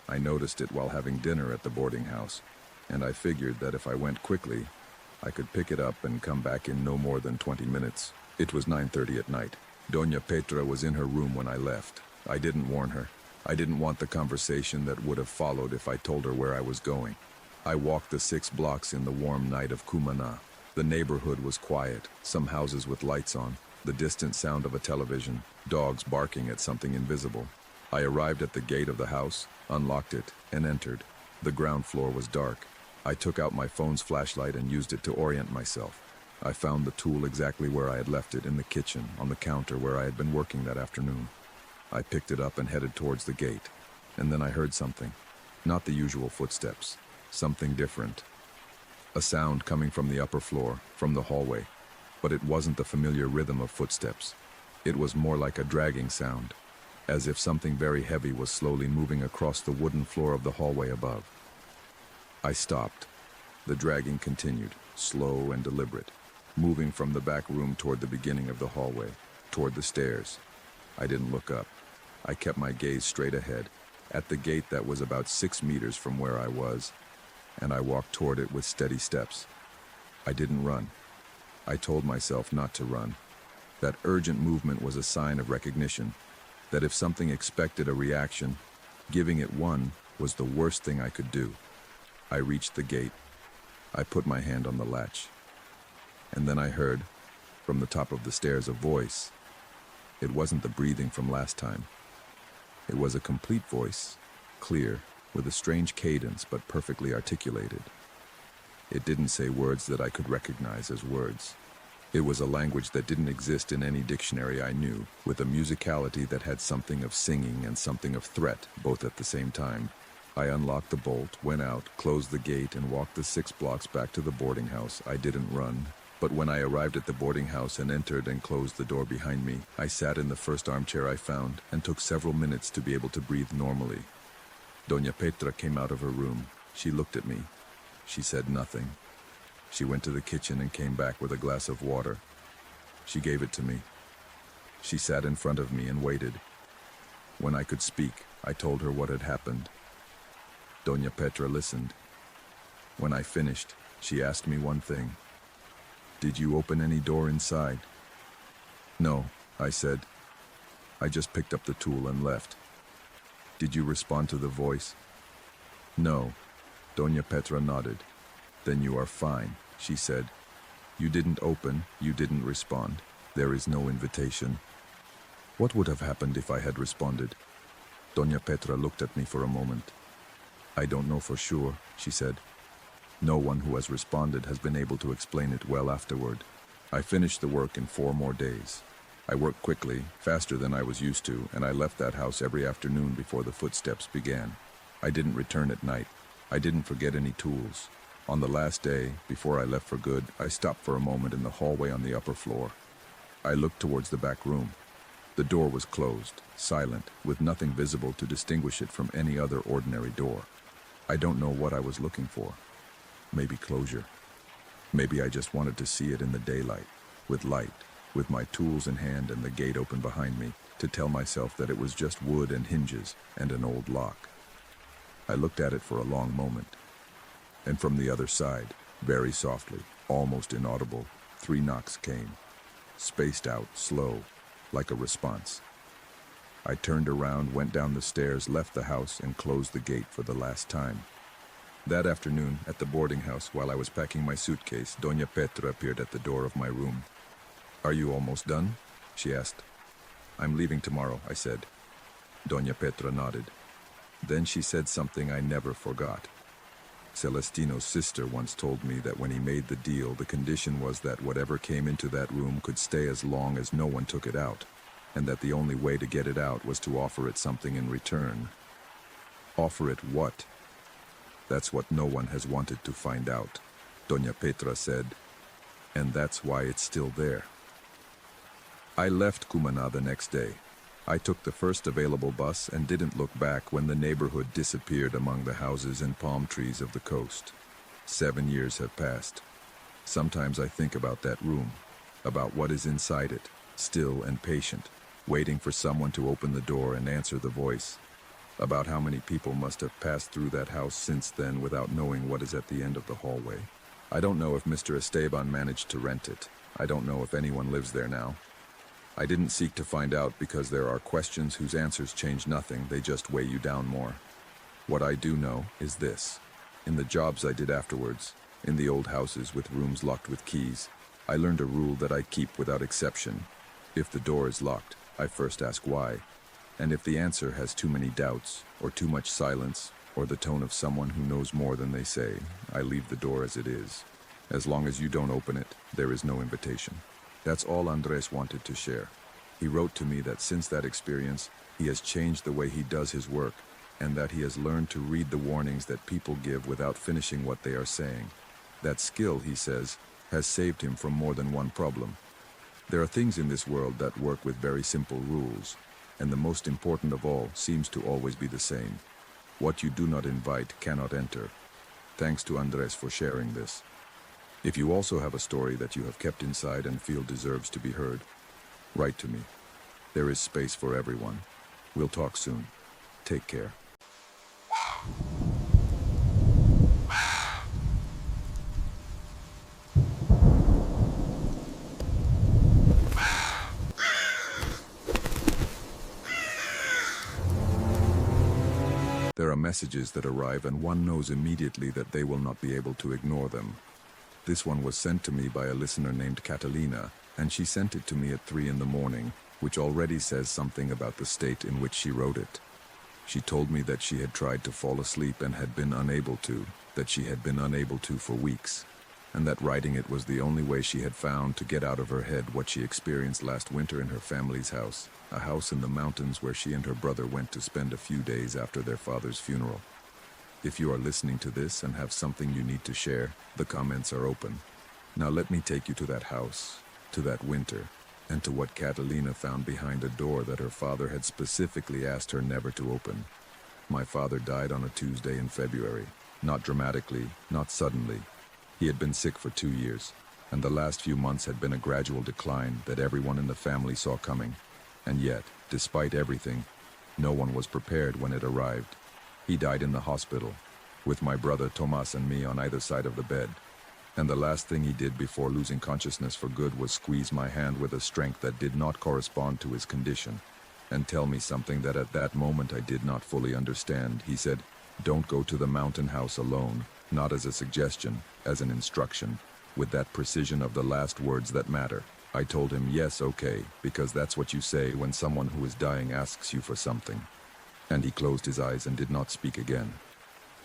I noticed it while having dinner at the boarding house, and I figured that if I went quickly, I could pick it up and come back in no more than 20 minutes. It was 9:30 at night. Doña Petra was in her room when I left. I didn't warn her. I didn't want the conversation that would have followed if I told her where I was going. I walked the 6 blocks in the warm night of Cumaná. The neighborhood was quiet, some houses with lights on, the distant sound of a television, dogs barking at something invisible. I arrived at the gate of the house, unlocked it, and entered. The ground floor was dark. I took out my phone's flashlight and used it to orient myself. I found the tool exactly where I had left it, in the kitchen, on the counter where I had been working that afternoon. I picked it up and headed towards the gate, and then I heard something. Not the usual footsteps. Something different. A sound coming from the upper floor, from the hallway. But it wasn't the familiar rhythm of footsteps. It was more like a dragging sound, as if something very heavy was slowly moving across the wooden floor of the hallway above. I stopped. The dragging continued, slow and deliberate, moving from the back room toward the beginning of the hallway, toward the stairs. I didn't look up. I kept my gaze straight ahead, at the gate that was about 6 meters from where I was, and I walked toward it with steady steps. I didn't run. I told myself not to run. That urgent movement was a sign of recognition, that if something expected a reaction, giving it one was the worst thing I could do. I reached the gate. I put my hand on the latch. And then I heard, from the top of the stairs, a voice. It wasn't the breathing from last time. It was a complete voice, clear, with a strange cadence but perfectly articulated. It didn't say words that I could recognize as words. It was a language that didn't exist in any dictionary I knew, with a musicality that had something of singing and something of threat, both at the same time. I unlocked the bolt, went out, closed the gate, and walked the 6 blocks back to the boarding house. I didn't run. But when I arrived at the boarding house and entered and closed the door behind me, I sat in the first armchair I found and took several minutes to be able to breathe normally. Doña Petra came out of her room. She looked at me. She said nothing. She went to the kitchen and came back with a glass of water. She gave it to me. She sat in front of me and waited. When I could speak, I told her what had happened. Doña Petra listened. When I finished, she asked me one thing. Did you open any door inside? No, I said. I just picked up the tool and left. Did you respond to the voice? No. Doña Petra nodded. Then you are fine, she said. You didn't open, you didn't respond. There is no invitation. What would have happened if I had responded? Doña Petra looked at me for a moment. I don't know for sure, she said. No one who has responded has been able to explain it well afterward. I finished the work in 4 more days. I worked quickly, faster than I was used to, and I left that house every afternoon before the footsteps began. I didn't return at night. I didn't forget any tools. On the last day, before I left for good, I stopped for a moment in the hallway on the upper floor. I looked towards the back room. The door was closed, silent, with nothing visible to distinguish it from any other ordinary door. I don't know what I was looking for. Maybe closure. Maybe I just wanted to see it in the daylight, with light, with my tools in hand and the gate open behind me, to tell myself that it was just wood and hinges and an old lock. I looked at it for a long moment. And from the other side, very softly, almost inaudible, 3 knocks came. Spaced out, slow, like a response. I turned around, went down the stairs, left the house, and closed the gate for the last time. That afternoon, at the boarding house, while I was packing my suitcase, Doña Petra appeared at the door of my room. Are you almost done? She asked. I'm leaving tomorrow, I said. Doña Petra nodded. Then she said something I never forgot. Celestino's sister once told me that when he made the deal, the condition was that whatever came into that room could stay as long as no one took it out, and that the only way to get it out was to offer it something in return. Offer it what? That's what no one has wanted to find out, Doña Petra said, and that's why it's still there. I left Cumaná the next day. I took the first available bus and didn't look back when the neighborhood disappeared among the houses and palm trees of the coast. 7 years have passed. Sometimes I think about that room, about what is inside it, still and patient, waiting for someone to open the door and answer the voice, about how many people must have passed through that house since then without knowing what is at the end of the hallway. I don't know if Mr. Esteban managed to rent it. I don't know if anyone lives there now. I didn't seek to find out because there are questions whose answers change nothing, they just weigh you down more. What I do know is this. In the jobs I did afterwards, in the old houses with rooms locked with keys, I learned a rule that I keep without exception. If the door is locked, I first ask why. And if the answer has too many doubts, or too much silence, or the tone of someone who knows more than they say, I leave the door as it is. As long as you don't open it, there is no invitation. That's all Andres wanted to share. He wrote to me that since that experience, he has changed the way he does his work, and that he has learned to read the warnings that people give without finishing what they are saying. That skill, he says, has saved him from more than one problem. There are things in this world that work with very simple rules, and the most important of all seems to always be the same. What you do not invite cannot enter. Thanks to Andres for sharing this. If you also have a story that you have kept inside and feel deserves to be heard, write to me. There is space for everyone. We'll talk soon. Take care. There are messages that arrive and one knows immediately that they will not be able to ignore them. This one was sent to me by a listener named Catalina, and she sent it to me at 3 in the morning, which already says something about the state in which she wrote it. She told me that she had tried to fall asleep and had been unable to, that she had been unable to for weeks, and that writing it was the only way she had found to get out of her head what she experienced last winter in her family's house, a house in the mountains where she and her brother went to spend a few days after their father's funeral. If you are listening to this and have something you need to share, the comments are open. Now let me take you to that house, to that winter, and to what Catalina found behind a door that her father had specifically asked her never to open. My father died on a Tuesday in February. Not dramatically, not suddenly. He had been sick for 2 years, and the last few months had been a gradual decline that everyone in the family saw coming. And yet, despite everything, no one was prepared when it arrived. He died in the hospital, with my brother Tomas and me on either side of the bed. And the last thing he did before losing consciousness for good was squeeze my hand with a strength that did not correspond to his condition, and tell me something that at that moment I did not fully understand. He said, "Don't go to the mountain house alone," not as a suggestion, as an instruction, with that precision of the last words that matter. I told him, "Yes, okay, because that's what you say when someone who is dying asks you for something." And he closed his eyes and did not speak again.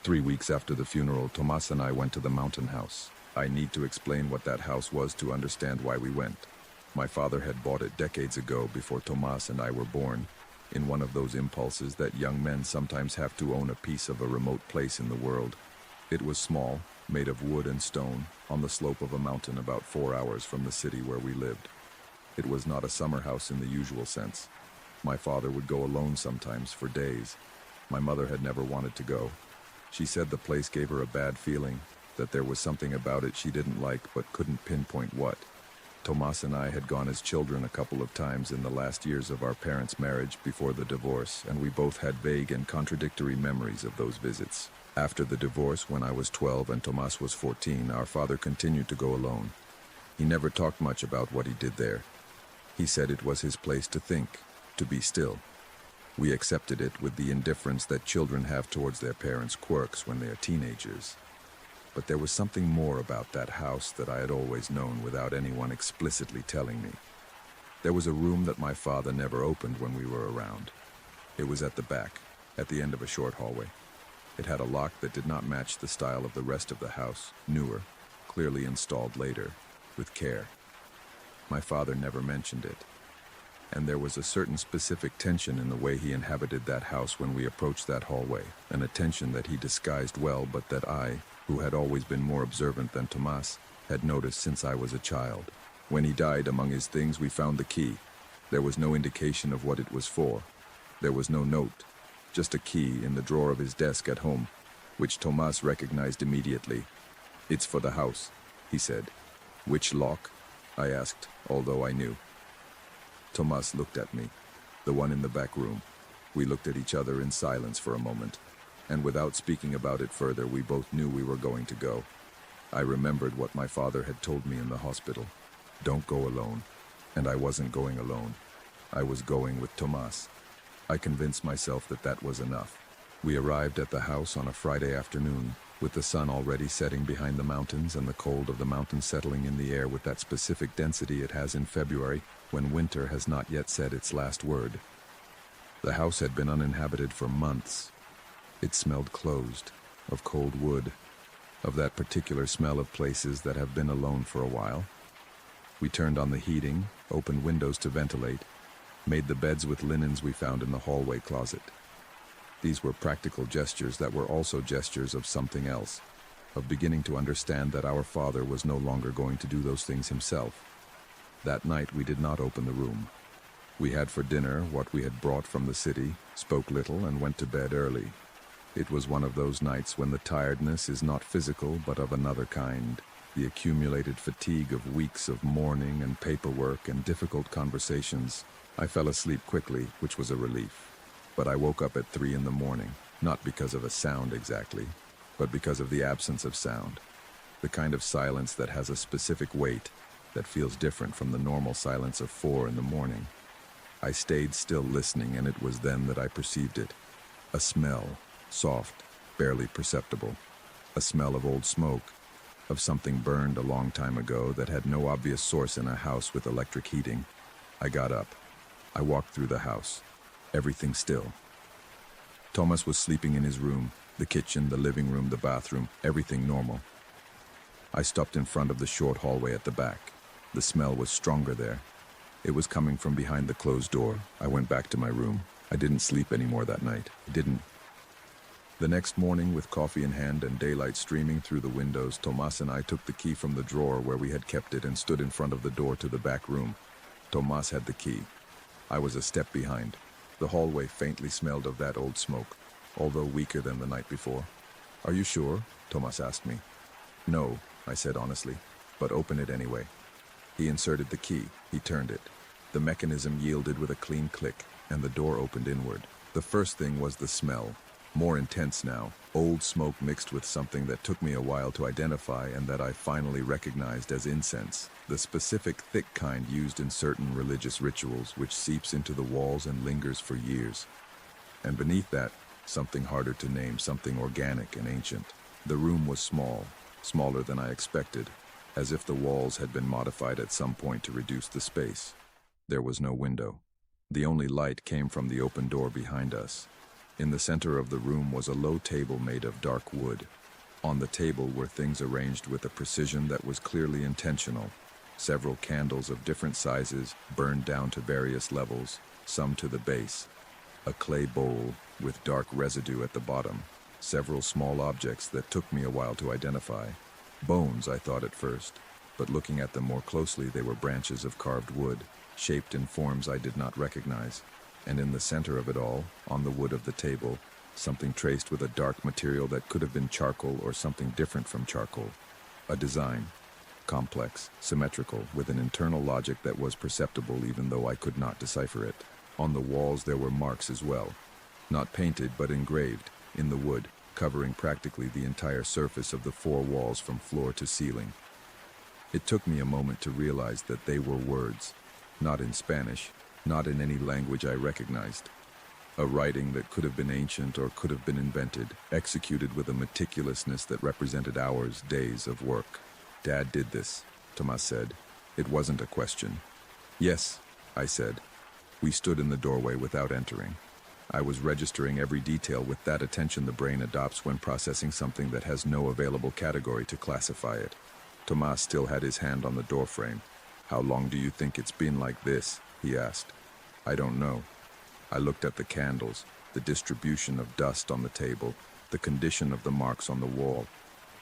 3 weeks after the funeral, Tomas and I went to the mountain house. I need to explain what that house was to understand why we went. My father had bought it decades ago before Tomas and I were born, in one of those impulses that young men sometimes have to own a piece of a remote place in the world. It was small, made of wood and stone, on the slope of a mountain about 4 hours from the city where we lived. It was not a summer house in the usual sense. My father would go alone sometimes for days. My mother had never wanted to go. She said the place gave her a bad feeling, that there was something about it she didn't like but couldn't pinpoint what. Tomas and I had gone as children a couple of times in the last years of our parents' marriage before the divorce, and we both had vague and contradictory memories of those visits. After the divorce, when I was 12 and Tomas was 14, our father continued to go alone. He never talked much about what he did there. He said it was his place to think, to be still. We accepted it with the indifference that children have towards their parents' quirks when they are teenagers. But there was something more about that house that I had always known without anyone explicitly telling me. There was a room that my father never opened when we were around. It was at the back, at the end of a short hallway. It had a lock that did not match the style of the rest of the house, newer, clearly installed later, with care. My father never mentioned it. And there was a certain specific tension in the way he inhabited that house when we approached that hallway, an attention that he disguised well but that I, who had always been more observant than Tomas, had noticed since I was a child. When he died, among his things we found the key. There was no indication of what it was for. There was no note, just a key in the drawer of his desk at home, which Tomas recognized immediately. "It's for the house," he said. "Which lock?" I asked, although I knew. Tomas looked at me, the one in the back room. We looked at each other in silence for a moment, and without speaking about it further, we both knew we were going to go. I remembered what my father had told me in the hospital. Don't go alone. And I wasn't going alone. I was going with Tomas. I convinced myself that that was enough. We arrived at the house on a Friday afternoon, with the sun already setting behind the mountains and the cold of the mountain settling in the air with that specific density it has in February, when winter has not yet said its last word. The house had been uninhabited for months. It smelled closed, of cold wood, of that particular smell of places that have been alone for a while. We turned on the heating, opened windows to ventilate, made the beds with linens we found in the hallway closet. These were practical gestures that were also gestures of something else, of beginning to understand that our father was no longer going to do those things himself. That night we did not open the room. We had for dinner what we had brought from the city, spoke little, and went to bed early. It was one of those nights when the tiredness is not physical but of another kind, the accumulated fatigue of weeks of mourning and paperwork and difficult conversations. I fell asleep quickly, which was a relief. But I woke up at 3 in the morning, not because of a sound exactly, but because of the absence of sound. The kind of silence that has a specific weight, that feels different from the normal silence of 4 in the morning. I stayed still listening, and it was then that I perceived it. A smell, soft, barely perceptible. A smell of old smoke, of something burned a long time ago that had no obvious source in a house with electric heating. I got up. I walked through the house. Everything still. Tomas was sleeping in his room, the kitchen, the living room, the bathroom, everything normal. I stopped in front of the short hallway at the back. The smell was stronger there. It was coming from behind the closed door. I went back to my room. I didn't sleep anymore that night. I didn't. The next morning, with coffee in hand and daylight streaming through the windows, Tomas and I took the key from the drawer where we had kept it and stood in front of the door to the back room. Tomas had the key. I was a step behind. The hallway faintly smelled of that old smoke, although weaker than the night before. "Are you sure?" Tomas asked me. "No," I said honestly, "but open it anyway." He inserted the key. He turned it. The mechanism yielded with a clean click, and the door opened inward. The first thing was the smell. More intense now, old smoke mixed with something that took me a while to identify and that I finally recognized as incense, the specific thick kind used in certain religious rituals which seeps into the walls and lingers for years. And beneath that, something harder to name, something organic and ancient. The room was small, smaller than I expected, as if the walls had been modified at some point to reduce the space. There was no window. The only light came from the open door behind us. In the center of the room was a low table made of dark wood. On the table were things arranged with a precision that was clearly intentional. Several candles of different sizes burned down to various levels, some to the base. A clay bowl with dark residue at the bottom. Several small objects that took me a while to identify. Bones, I thought at first, but looking at them more closely, they were branches of carved wood, shaped in forms I did not recognize. And in the center of it all, on the wood of the table, something traced with a dark material that could have been charcoal or something different from charcoal. A design, complex, symmetrical, with an internal logic that was perceptible even though I could not decipher it. On the walls there were marks as well, not painted but engraved, in the wood, covering practically the entire surface of the four walls from floor to ceiling. It took me a moment to realize that they were words, not in Spanish, not in any language I recognized. A writing that could have been ancient or could have been invented, executed with a meticulousness that represented hours, days of work. "Dad did this," Tomas said. It wasn't a question. "Yes," I said. We stood in the doorway without entering. I was registering every detail with that attention the brain adopts when processing something that has no available category to classify it. Tomas still had his hand on the doorframe. "How long do you think it's been like this?" he asked. "I don't know." I looked at the candles, the distribution of dust on the table, the condition of the marks on the wall.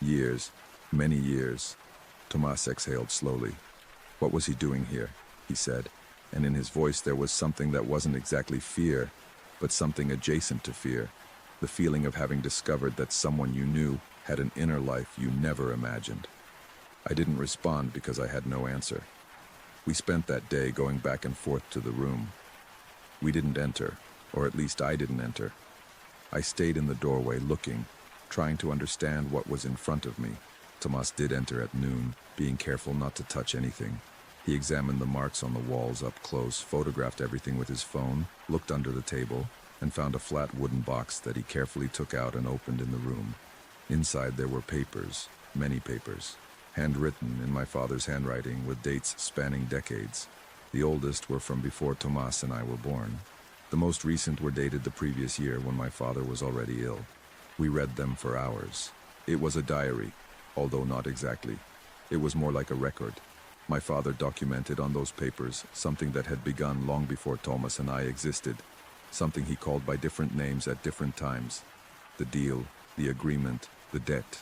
Years, many years. Tomas exhaled slowly. "What was he doing here?" he said, and in his voice there was something that wasn't exactly fear, but something adjacent to fear, the feeling of having discovered that someone you knew had an inner life you never imagined. I didn't respond because I had no answer. We spent that day going back and forth to the room. We didn't enter, or at least I didn't enter. I stayed in the doorway looking, trying to understand what was in front of me. Tomas did enter at noon, being careful not to touch anything. He examined the marks on the walls up close, photographed everything with his phone, looked under the table, and found a flat wooden box that he carefully took out and opened in the room. Inside there were papers, many papers. Handwritten in my father's handwriting with dates spanning decades. The oldest were from before Tomas and I were born. The most recent were dated the previous year when my father was already ill. We read them for hours. It was a diary, although not exactly. It was more like a record. My father documented on those papers something that had begun long before Thomas and I existed, something he called by different names at different times. The deal, the agreement, the debt.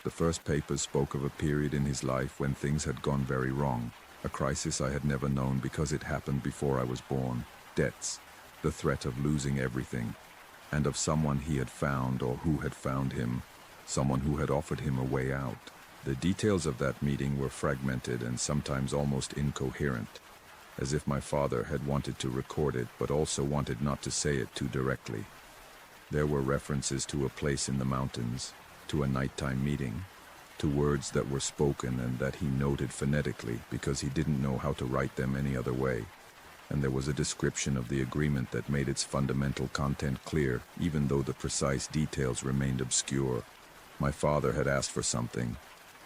The first papers spoke of a period in his life when things had gone very wrong, a crisis I had never known because it happened before I was born, debts, the threat of losing everything, and of someone he had found or who had found him, someone who had offered him a way out. The details of that meeting were fragmented and sometimes almost incoherent, as if my father had wanted to record it but also wanted not to say it too directly. There were references to a place in the mountains, to a nighttime meeting, to words that were spoken and that he noted phonetically because he didn't know how to write them any other way. And there was a description of the agreement that made its fundamental content clear, even though the precise details remained obscure. My father had asked for something,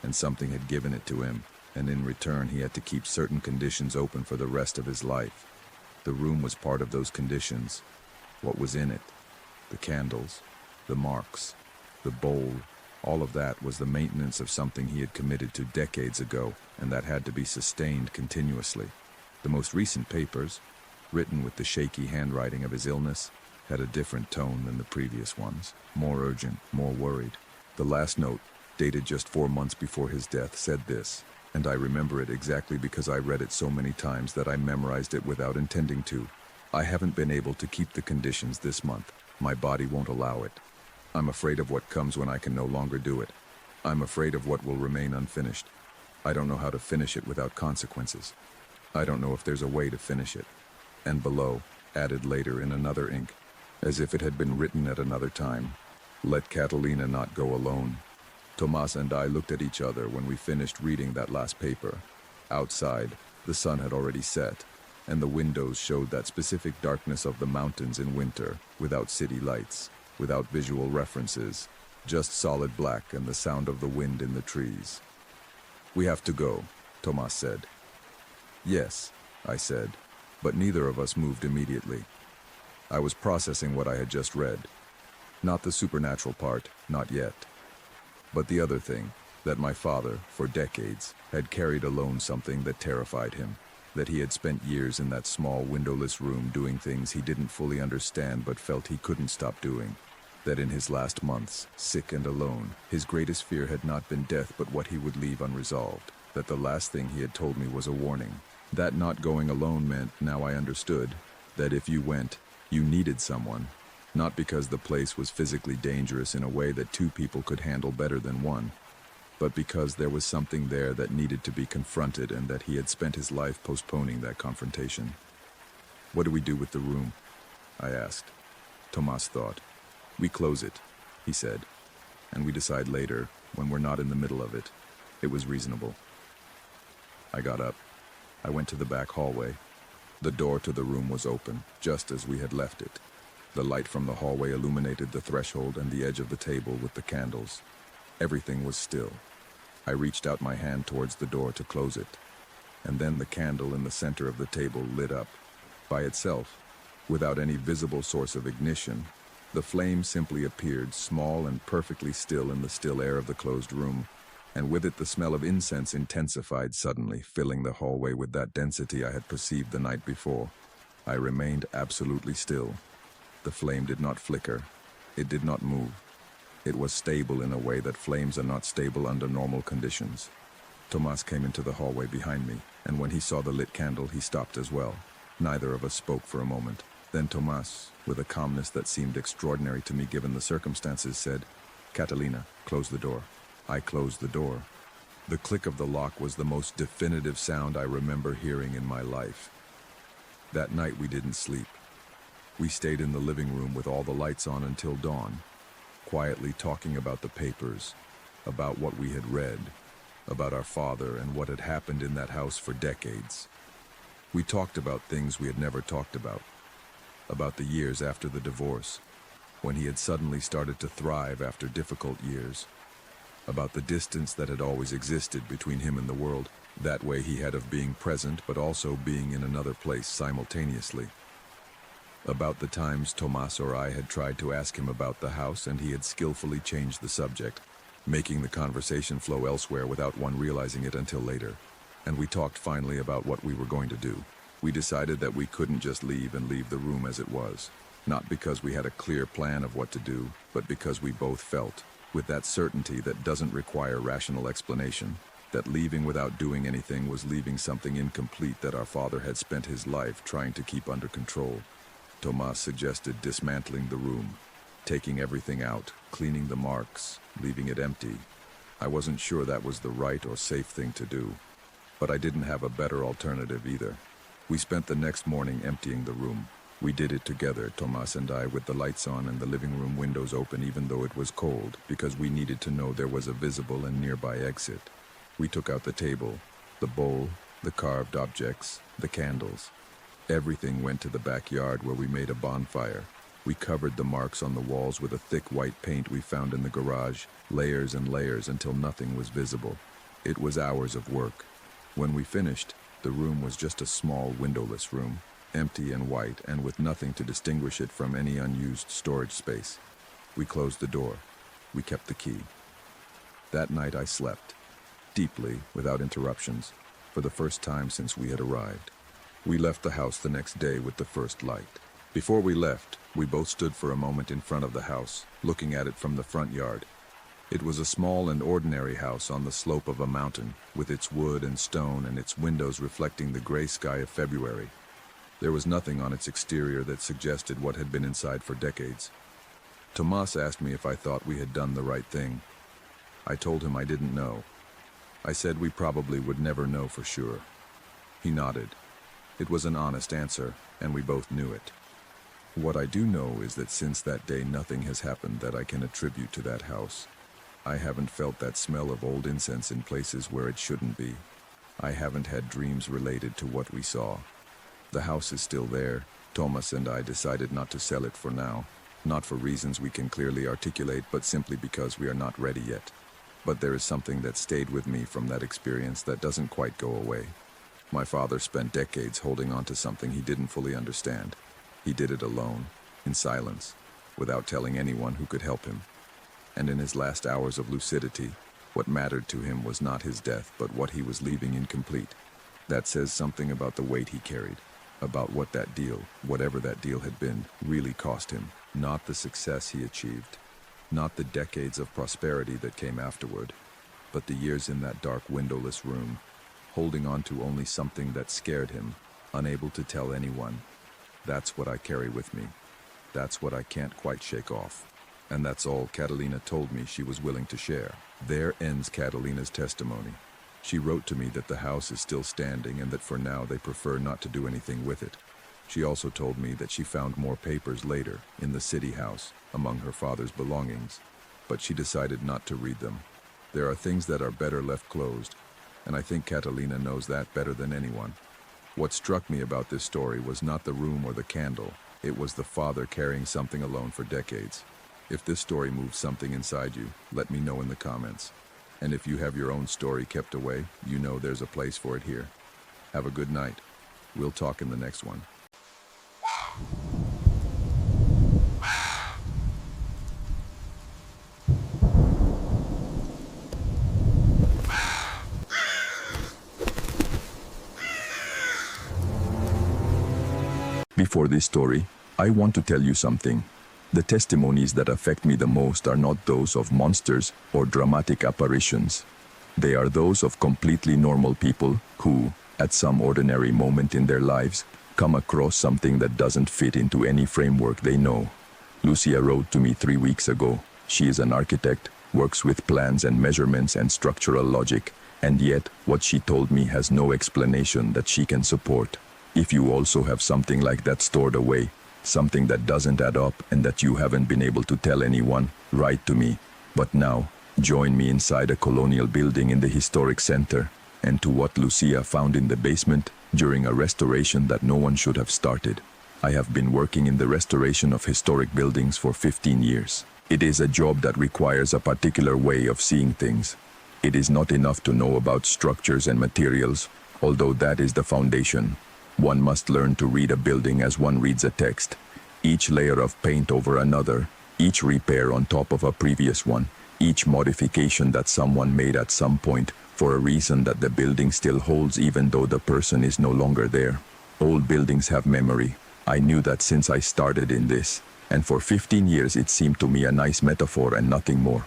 and something had given it to him, and in return he had to keep certain conditions open for the rest of his life. The room was part of those conditions. What was in it? The candles, the marks, the bowl, all of that was the maintenance of something he had committed to decades ago, and that had to be sustained continuously. The most recent papers, written with the shaky handwriting of his illness, had a different tone than the previous ones, more urgent, more worried. The last note, dated just 4 months before his death, said this, and I remember it exactly because I read it so many times that I memorized it without intending to. "I haven't been able to keep the conditions this month. My body won't allow it. I'm afraid of what comes when I can no longer do it. I'm afraid of what will remain unfinished. I don't know how to finish it without consequences. I don't know if there's a way to finish it." And below, added later in another ink, as if it had been written at another time. Let Catalina not go alone. Tomas and I looked at each other when we finished reading that last paper. Outside, the sun had already set, and the windows showed that specific darkness of the mountains in winter, without city lights, without visual references, just solid black and the sound of the wind in the trees. "We have to go," Tomas said. "Yes," I said, but neither of us moved immediately. I was processing what I had just read. Not the supernatural part, not yet. But the other thing, that my father, for decades, had carried alone something that terrified him, that he had spent years in that small windowless room doing things he didn't fully understand but felt he couldn't stop doing, that in his last months, sick and alone, his greatest fear had not been death but what he would leave unresolved, that the last thing he had told me was a warning. That not going alone meant, now I understood, that if you went, you needed someone, not because the place was physically dangerous in a way that two people could handle better than one, but because there was something there that needed to be confronted and that he had spent his life postponing that confrontation. "What do we do with the room?" I asked. Tomas thought. "We close it," he said, "and we decide later, when we're not in the middle of it." It was reasonable. I got up. I went to the back hallway. The door to the room was open, just as we had left it. The light from the hallway illuminated the threshold and the edge of the table with the candles. Everything was still. I reached out my hand towards the door to close it, and then the candle in the center of the table lit up. By itself, without any visible source of ignition, the flame simply appeared, small and perfectly still in the still air of the closed room, and with it the smell of incense intensified suddenly, filling the hallway with that density I had perceived the night before. I remained absolutely still. The flame did not flicker. It did not move. It was stable in a way that flames are not stable under normal conditions. Tomas came into the hallway behind me, and when he saw the lit candle, he stopped as well. Neither of us spoke for a moment. Then Tomas, with a calmness that seemed extraordinary to me given the circumstances, said, "Catalina, close the door." I closed the door. The click of the lock was the most definitive sound I remember hearing in my life. That night we didn't sleep. We stayed in the living room with all the lights on until dawn, quietly talking about the papers, about what we had read, about our father and what had happened in that house for decades. We talked about things we had never talked about the years after the divorce, when he had suddenly started to thrive after difficult years, about the distance that had always existed between him and the world, that way he had of being present but also being in another place simultaneously. About the times Tomas or I had tried to ask him about the house and he had skillfully changed the subject, making the conversation flow elsewhere without one realizing it until later. And we talked finally about what we were going to do. We decided that we couldn't just leave the room as it was, not because we had a clear plan of what to do, but because we both felt, with that certainty that doesn't require rational explanation, that leaving without doing anything was leaving something incomplete that our father had spent his life trying to keep under control. Tomas suggested dismantling the room, taking everything out, cleaning the marks, leaving it empty. I wasn't sure that was the right or safe thing to do, but I didn't have a better alternative either. We spent the next morning emptying the room. We did it together, Tomas and I, with the lights on and the living room windows open even though it was cold, because we needed to know there was a visible and nearby exit. We took out the table, the bowl, the carved objects, the candles. Everything went to the backyard where we made a bonfire. We covered the marks on the walls with a thick white paint we found in the garage, layers and layers until nothing was visible. It was hours of work. When we finished, the room was just a small windowless room, empty and white and with nothing to distinguish it from any unused storage space. We closed the door. We kept the key. That night I slept, deeply, without interruptions, for the first time since we had arrived. We left the house the next day with the first light. Before we left, we both stood for a moment in front of the house, looking at it from the front yard. It was a small and ordinary house on the slope of a mountain, with its wood and stone and its windows reflecting the gray sky of February. There was nothing on its exterior that suggested what had been inside for decades. Tomas asked me if I thought we had done the right thing. I told him I didn't know. I said we probably would never know for sure. He nodded. It was an honest answer, and we both knew it. What I do know is that since that day nothing has happened that I can attribute to that house. I haven't felt that smell of old incense in places where it shouldn't be. I haven't had dreams related to what we saw. The house is still there. Thomas and I decided not to sell it for now. Not for reasons we can clearly articulate, but simply because we are not ready yet. But there is something that stayed with me from that experience that doesn't quite go away. My father spent decades holding on to something he didn't fully understand. He did it alone, in silence, without telling anyone who could help him. And in his last hours of lucidity, what mattered to him was not his death, but what he was leaving incomplete. That says something about the weight he carried, about what that deal, whatever that deal had been, really cost him. Not the success he achieved, not the decades of prosperity that came afterward, but the years in that dark windowless room, holding on to only something that scared him, unable to tell anyone. That's what I carry with me. That's what I can't quite shake off. And that's all Catalina told me she was willing to share. There ends Catalina's testimony. She wrote to me that the house is still standing and that for now they prefer not to do anything with it. She also told me that she found more papers later in the city house among her father's belongings, but she decided not to read them. There are things that are better left closed, and I think Catalina knows that better than anyone. What struck me about this story was not the room or the candle. It was the father carrying something alone for decades. If this story moves something inside you, let me know in the comments. And if you have your own story kept away, you know there's a place for it here. Have a good night. We'll talk in the next one. Before this story, I want to tell you something. The testimonies that affect me the most are not those of monsters or dramatic apparitions. They are those of completely normal people who, at some ordinary moment in their lives, come across something that doesn't fit into any framework they know. Lucia wrote to me 3 weeks ago. She is an architect, works with plans and measurements and structural logic, and yet what she told me has no explanation that she can support. If you also have something like that stored away, something that doesn't add up and that you haven't been able to tell anyone, write to me. But now, join me inside a colonial building in the historic center, and to what Lucia found in the basement during a restoration that no one should have started. I have been working in the restoration of historic buildings for 15 years. It is a job that requires a particular way of seeing things. It is not enough to know about structures and materials, although that is the foundation. One must learn to read a building as one reads a text. Each layer of paint over another, each repair on top of a previous one, each modification that someone made at some point for a reason that the building still holds even though the person is no longer there. Old buildings have memory. I knew that since I started in this, and for 15 years it seemed to me a nice metaphor and nothing more.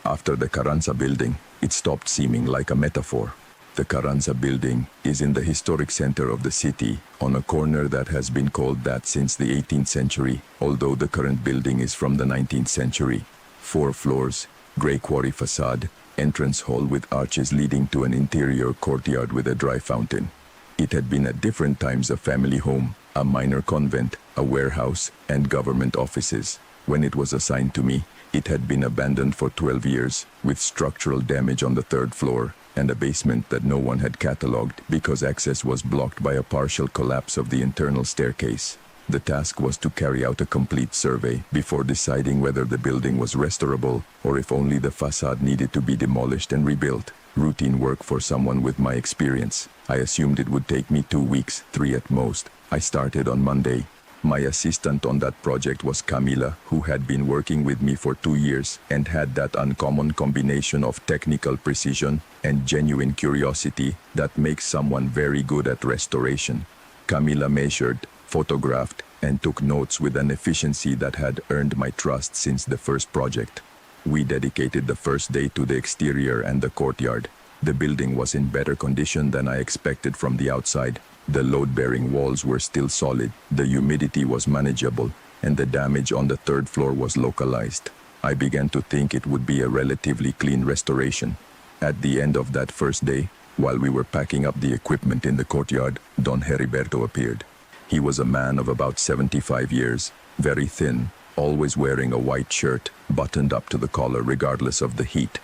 After the Carranza building, it stopped seeming like a metaphor. The Carranza building is in the historic center of the city, on a corner that has been called that since the 18th century, although the current building is from the 19th century. 4 floors, gray quarry facade, entrance hall with arches leading to an interior courtyard with a dry fountain. It had been at different times a family home, a minor convent, a warehouse, and government offices. When it was assigned to me, it had been abandoned for 12 years, with structural damage on the 3rd floor, and a basement that no one had catalogued because access was blocked by a partial collapse of the internal staircase. The task was to carry out a complete survey before deciding whether the building was restorable or if only the facade needed to be demolished and rebuilt. Routine work for someone with my experience. I assumed it would take me 2 weeks, 3 at most. I started on Monday. My assistant on that project was Camila, who had been working with me for 2 years and had that uncommon combination of technical precision and genuine curiosity that makes someone very good at restoration. Camila measured, photographed, and took notes with an efficiency that had earned my trust since the first project. We dedicated the first day to the exterior and the courtyard. The building was in better condition than I expected from the outside. The load-bearing walls were still solid, the humidity was manageable, and the damage on the 3rd floor was localized. I began to think it would be a relatively clean restoration. At the end of that first day, while we were packing up the equipment in the courtyard, Don Heriberto appeared. He was a man of about 75 years, very thin, always wearing a white shirt, buttoned up to the collar regardless of the heat.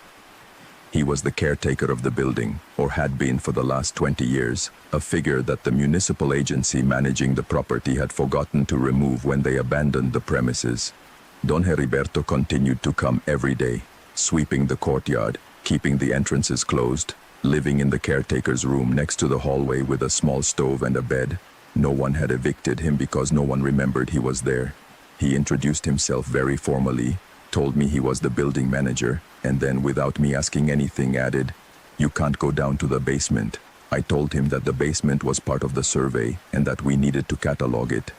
He was the caretaker of the building, or had been for the last 20 years, a figure that the municipal agency managing the property had forgotten to remove when they abandoned the premises. Don Heriberto continued to come every day, sweeping the courtyard, keeping the entrances closed, living in the caretaker's room next to the hallway with a small stove and a bed. No one had evicted him because no one remembered he was there. He introduced himself very formally, told me he was the building manager, and then, without me asking anything, added, "You can't go down to the basement." I told him that the basement was part of the survey and that we needed to catalog it.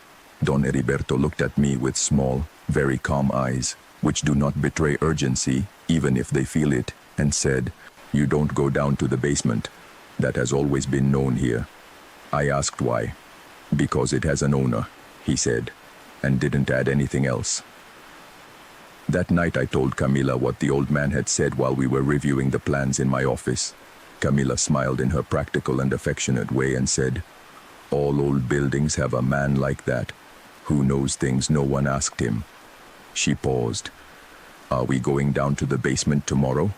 Don Heriberto looked at me with small, very calm eyes, which do not betray urgency, even if they feel it, and said, "You don't go down to the basement. That has always been known here." I asked why. "Because it has an owner," he said, and didn't add anything else. That night I told Camila what the old man had said while we were reviewing the plans in my office. Camila smiled in her practical and affectionate way and said, "All old buildings have a man like that, who knows things no one asked him." She paused. "Are we going down to the basement tomorrow?"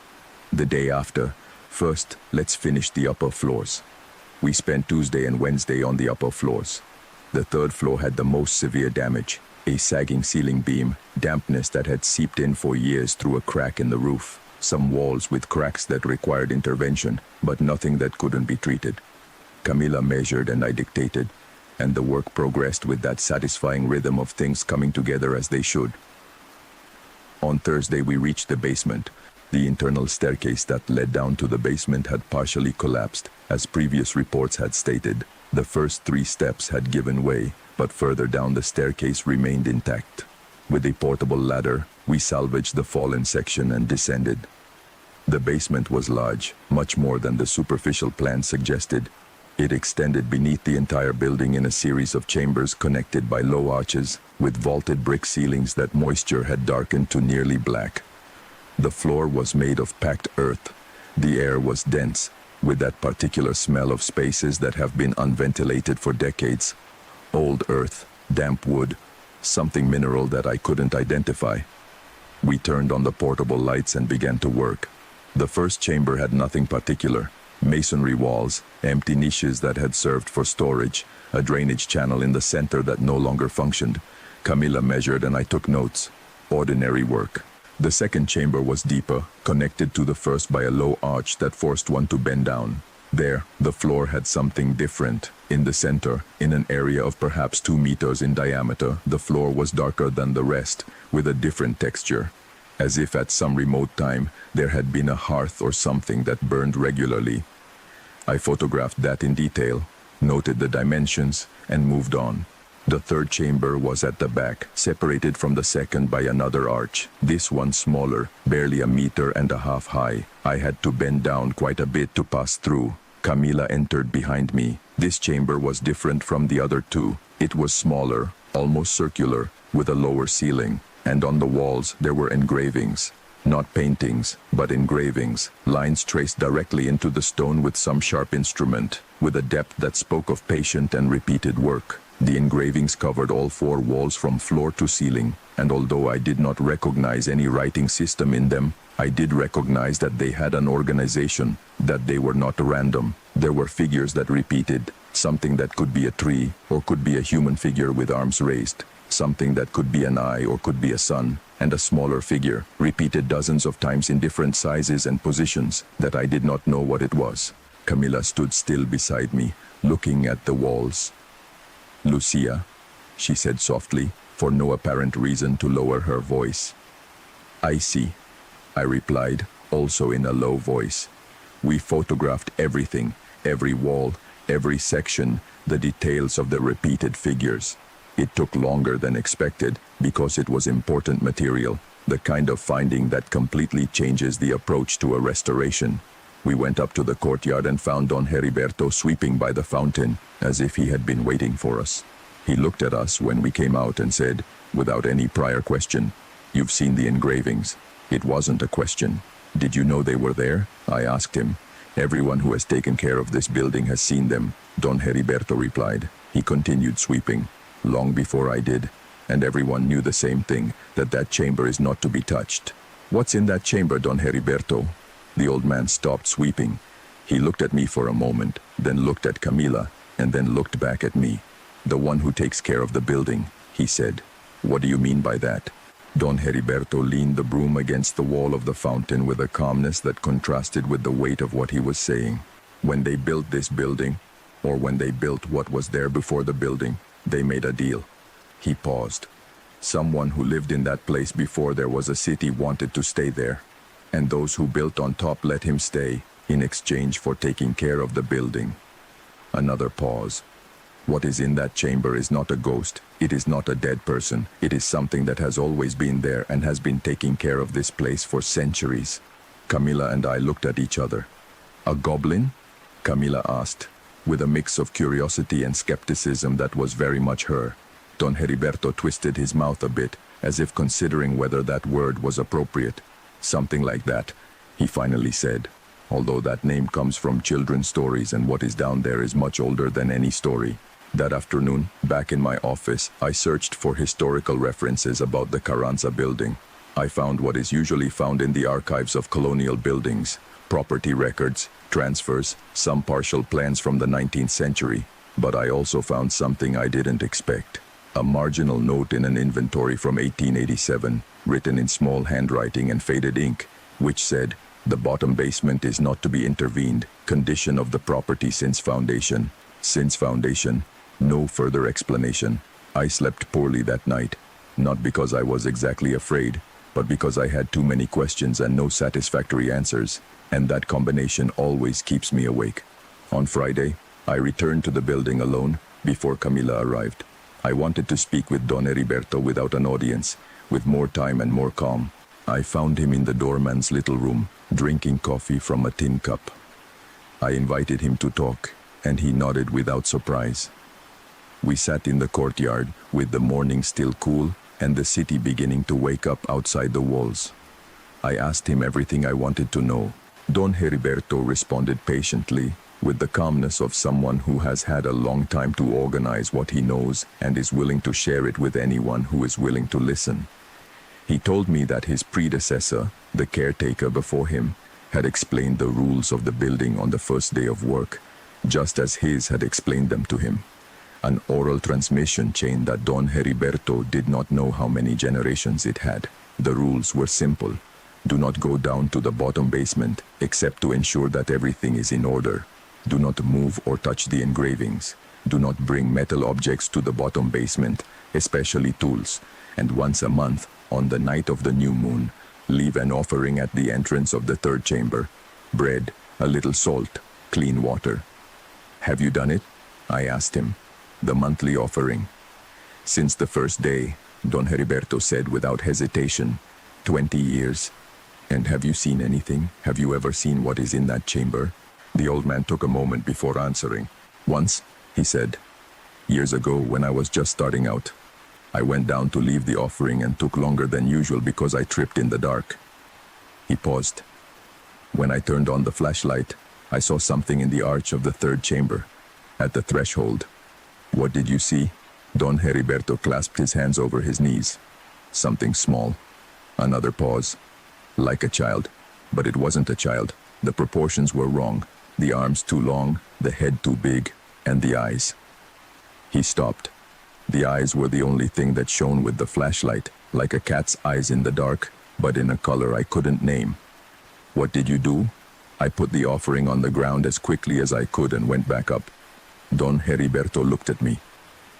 "The day after. First, let's finish the upper floors." We spent Tuesday and Wednesday on the upper floors. The third floor had the most severe damage, a sagging ceiling beam, dampness that had seeped in for years through a crack in the roof, some walls with cracks that required intervention, but nothing that couldn't be treated. Camila measured and I dictated, and the work progressed with that satisfying rhythm of things coming together as they should. On Thursday we reached the basement. The internal staircase that led down to the basement had partially collapsed, as previous reports had stated. The first 3 steps had given way, but further down the staircase remained intact. With a portable ladder, we salvaged the fallen section and descended. The basement was large, much more than the superficial plan suggested. It extended beneath the entire building in a series of chambers connected by low arches, with vaulted brick ceilings that moisture had darkened to nearly black. The floor was made of packed earth. The air was dense, with that particular smell of spaces that have been unventilated for decades. Old earth, damp wood, something mineral that I couldn't identify. We turned on the portable lights and began to work. The first chamber had nothing particular. Masonry walls, empty niches that had served for storage, a drainage channel in the center that no longer functioned. Camila measured and I took notes. Ordinary work. The second chamber was deeper, connected to the first by a low arch that forced one to bend down. There, the floor had something different. In the center, in an area of perhaps 2 meters in diameter, the floor was darker than the rest, with a different texture. As if at some remote time, there had been a hearth or something that burned regularly. I photographed that in detail, noted the dimensions, and moved on. The third chamber was at the back, separated from the second by another arch. This one smaller, barely 1.5 meters high. I had to bend down quite a bit to pass through. Camila entered behind me. This chamber was different from the other 2. It was smaller, almost circular, with a lower ceiling, and on the walls there were engravings. Not paintings, but engravings, lines traced directly into the stone with some sharp instrument, with a depth that spoke of patient and repeated work. The engravings covered all 4 walls from floor to ceiling, and although I did not recognize any writing system in them, I did recognize that they had an organization, that they were not random. There were figures that repeated, something that could be a tree, or could be a human figure with arms raised, something that could be an eye or could be a sun, and a smaller figure, repeated dozens of times in different sizes and positions, that I did not know what it was. Camila stood still beside me, looking at the walls. "Lucia," she said softly, for no apparent reason to lower her voice. "I see," I replied, also in a low voice. We photographed everything, every wall, every section, the details of the repeated figures. It took longer than expected because it was important material, the kind of finding that completely changes the approach to a restoration. We went up to the courtyard and found Don Heriberto sweeping by the fountain, as if he had been waiting for us. He looked at us when we came out and said, without any prior question, "You've seen the engravings." It wasn't a question. "Did you know they were there?" I asked him. "Everyone who has taken care of this building has seen them," Don Heriberto replied. He continued sweeping. "Long before I did. and everyone knew the same thing, that that chamber is not to be touched. What's in that chamber, Don Heriberto? The old man stopped sweeping. He looked at me for a moment, then looked at Camila, and then looked back at me. The one who takes care of the building, he said. What do you mean by that? Don Heriberto leaned the broom against the wall of the fountain with a calmness that contrasted with the weight of what he was saying. When they built this building, or when they built what was there before the building, they made a deal. He paused. Someone who lived in that place before there was a city wanted to stay there, and those who built on top let him stay in exchange for taking care of the building. Another pause. What is in that chamber is not a ghost, it is not a dead person, it is something that has always been there and has been taking care of this place for centuries. Camila and I looked at each other. A goblin? Camila asked, with a mix of curiosity and skepticism that was very much her. Don Heriberto twisted his mouth a bit, as if considering whether that word was appropriate. Something like that, he finally said. Although that name comes from children's stories and what is down there is much older than any story. That afternoon, back in my office, I searched for historical references about the Carranza building. I found what is usually found in the archives of colonial buildings: property records, transfers, some partial plans from the 19th century. But I also found something I didn't expect. A marginal note in an inventory from 1887, written in small handwriting and faded ink, which said, "The bottom basement is not to be intervened. Condition of the property since foundation." Since foundation. No further explanation. I slept poorly that night, not because I was exactly afraid, but because I had too many questions and no satisfactory answers, and that combination always keeps me awake. On Friday, I returned to the building alone before Camila arrived. I wanted to speak with Don Heriberto without an audience, with more time and more calm. I found him in the doorman's little room, drinking coffee from a tin cup. I invited him to talk, and he nodded without surprise. We sat in the courtyard, with the morning still cool, and the city beginning to wake up outside the walls. I asked him everything I wanted to know. Don Heriberto responded patiently, with the calmness of someone who has had a long time to organize what he knows and is willing to share it with anyone who is willing to listen. He told me that his predecessor, the caretaker before him, had explained the rules of the building on the first day of work, just as his had explained them to him. An oral transmission chain that Don Heriberto did not know how many generations it had. The rules were simple. Do not go down to the bottom basement, except to ensure that everything is in order. Do not move or touch the engravings. Do not bring metal objects to the bottom basement, especially tools. And once a month, on the night of the new moon, leave an offering at the entrance of the third chamber. Bread, a little salt, clean water. Have you done it? I asked him. The monthly offering. Since the first day, Don Heriberto said without hesitation. 20 years. And have you seen anything? Have you ever seen what is in that chamber? The old man took a moment before answering. Once, he said. Years ago, when I was just starting out. I went down to leave the offering and took longer than usual because I tripped in the dark. He paused. When I turned on the flashlight, I saw something in the arch of the third chamber, at the threshold. What did you see? Don Heriberto clasped his hands over his knees. Something small. Another pause. Like a child. But it wasn't a child. The proportions were wrong. The arms too long, the head too big, and the eyes. He stopped. The eyes were the only thing that shone with the flashlight, like a cat's eyes in the dark, but in a color I couldn't name. What did you do? I put the offering on the ground as quickly as I could and went back up. Don Heriberto looked at me,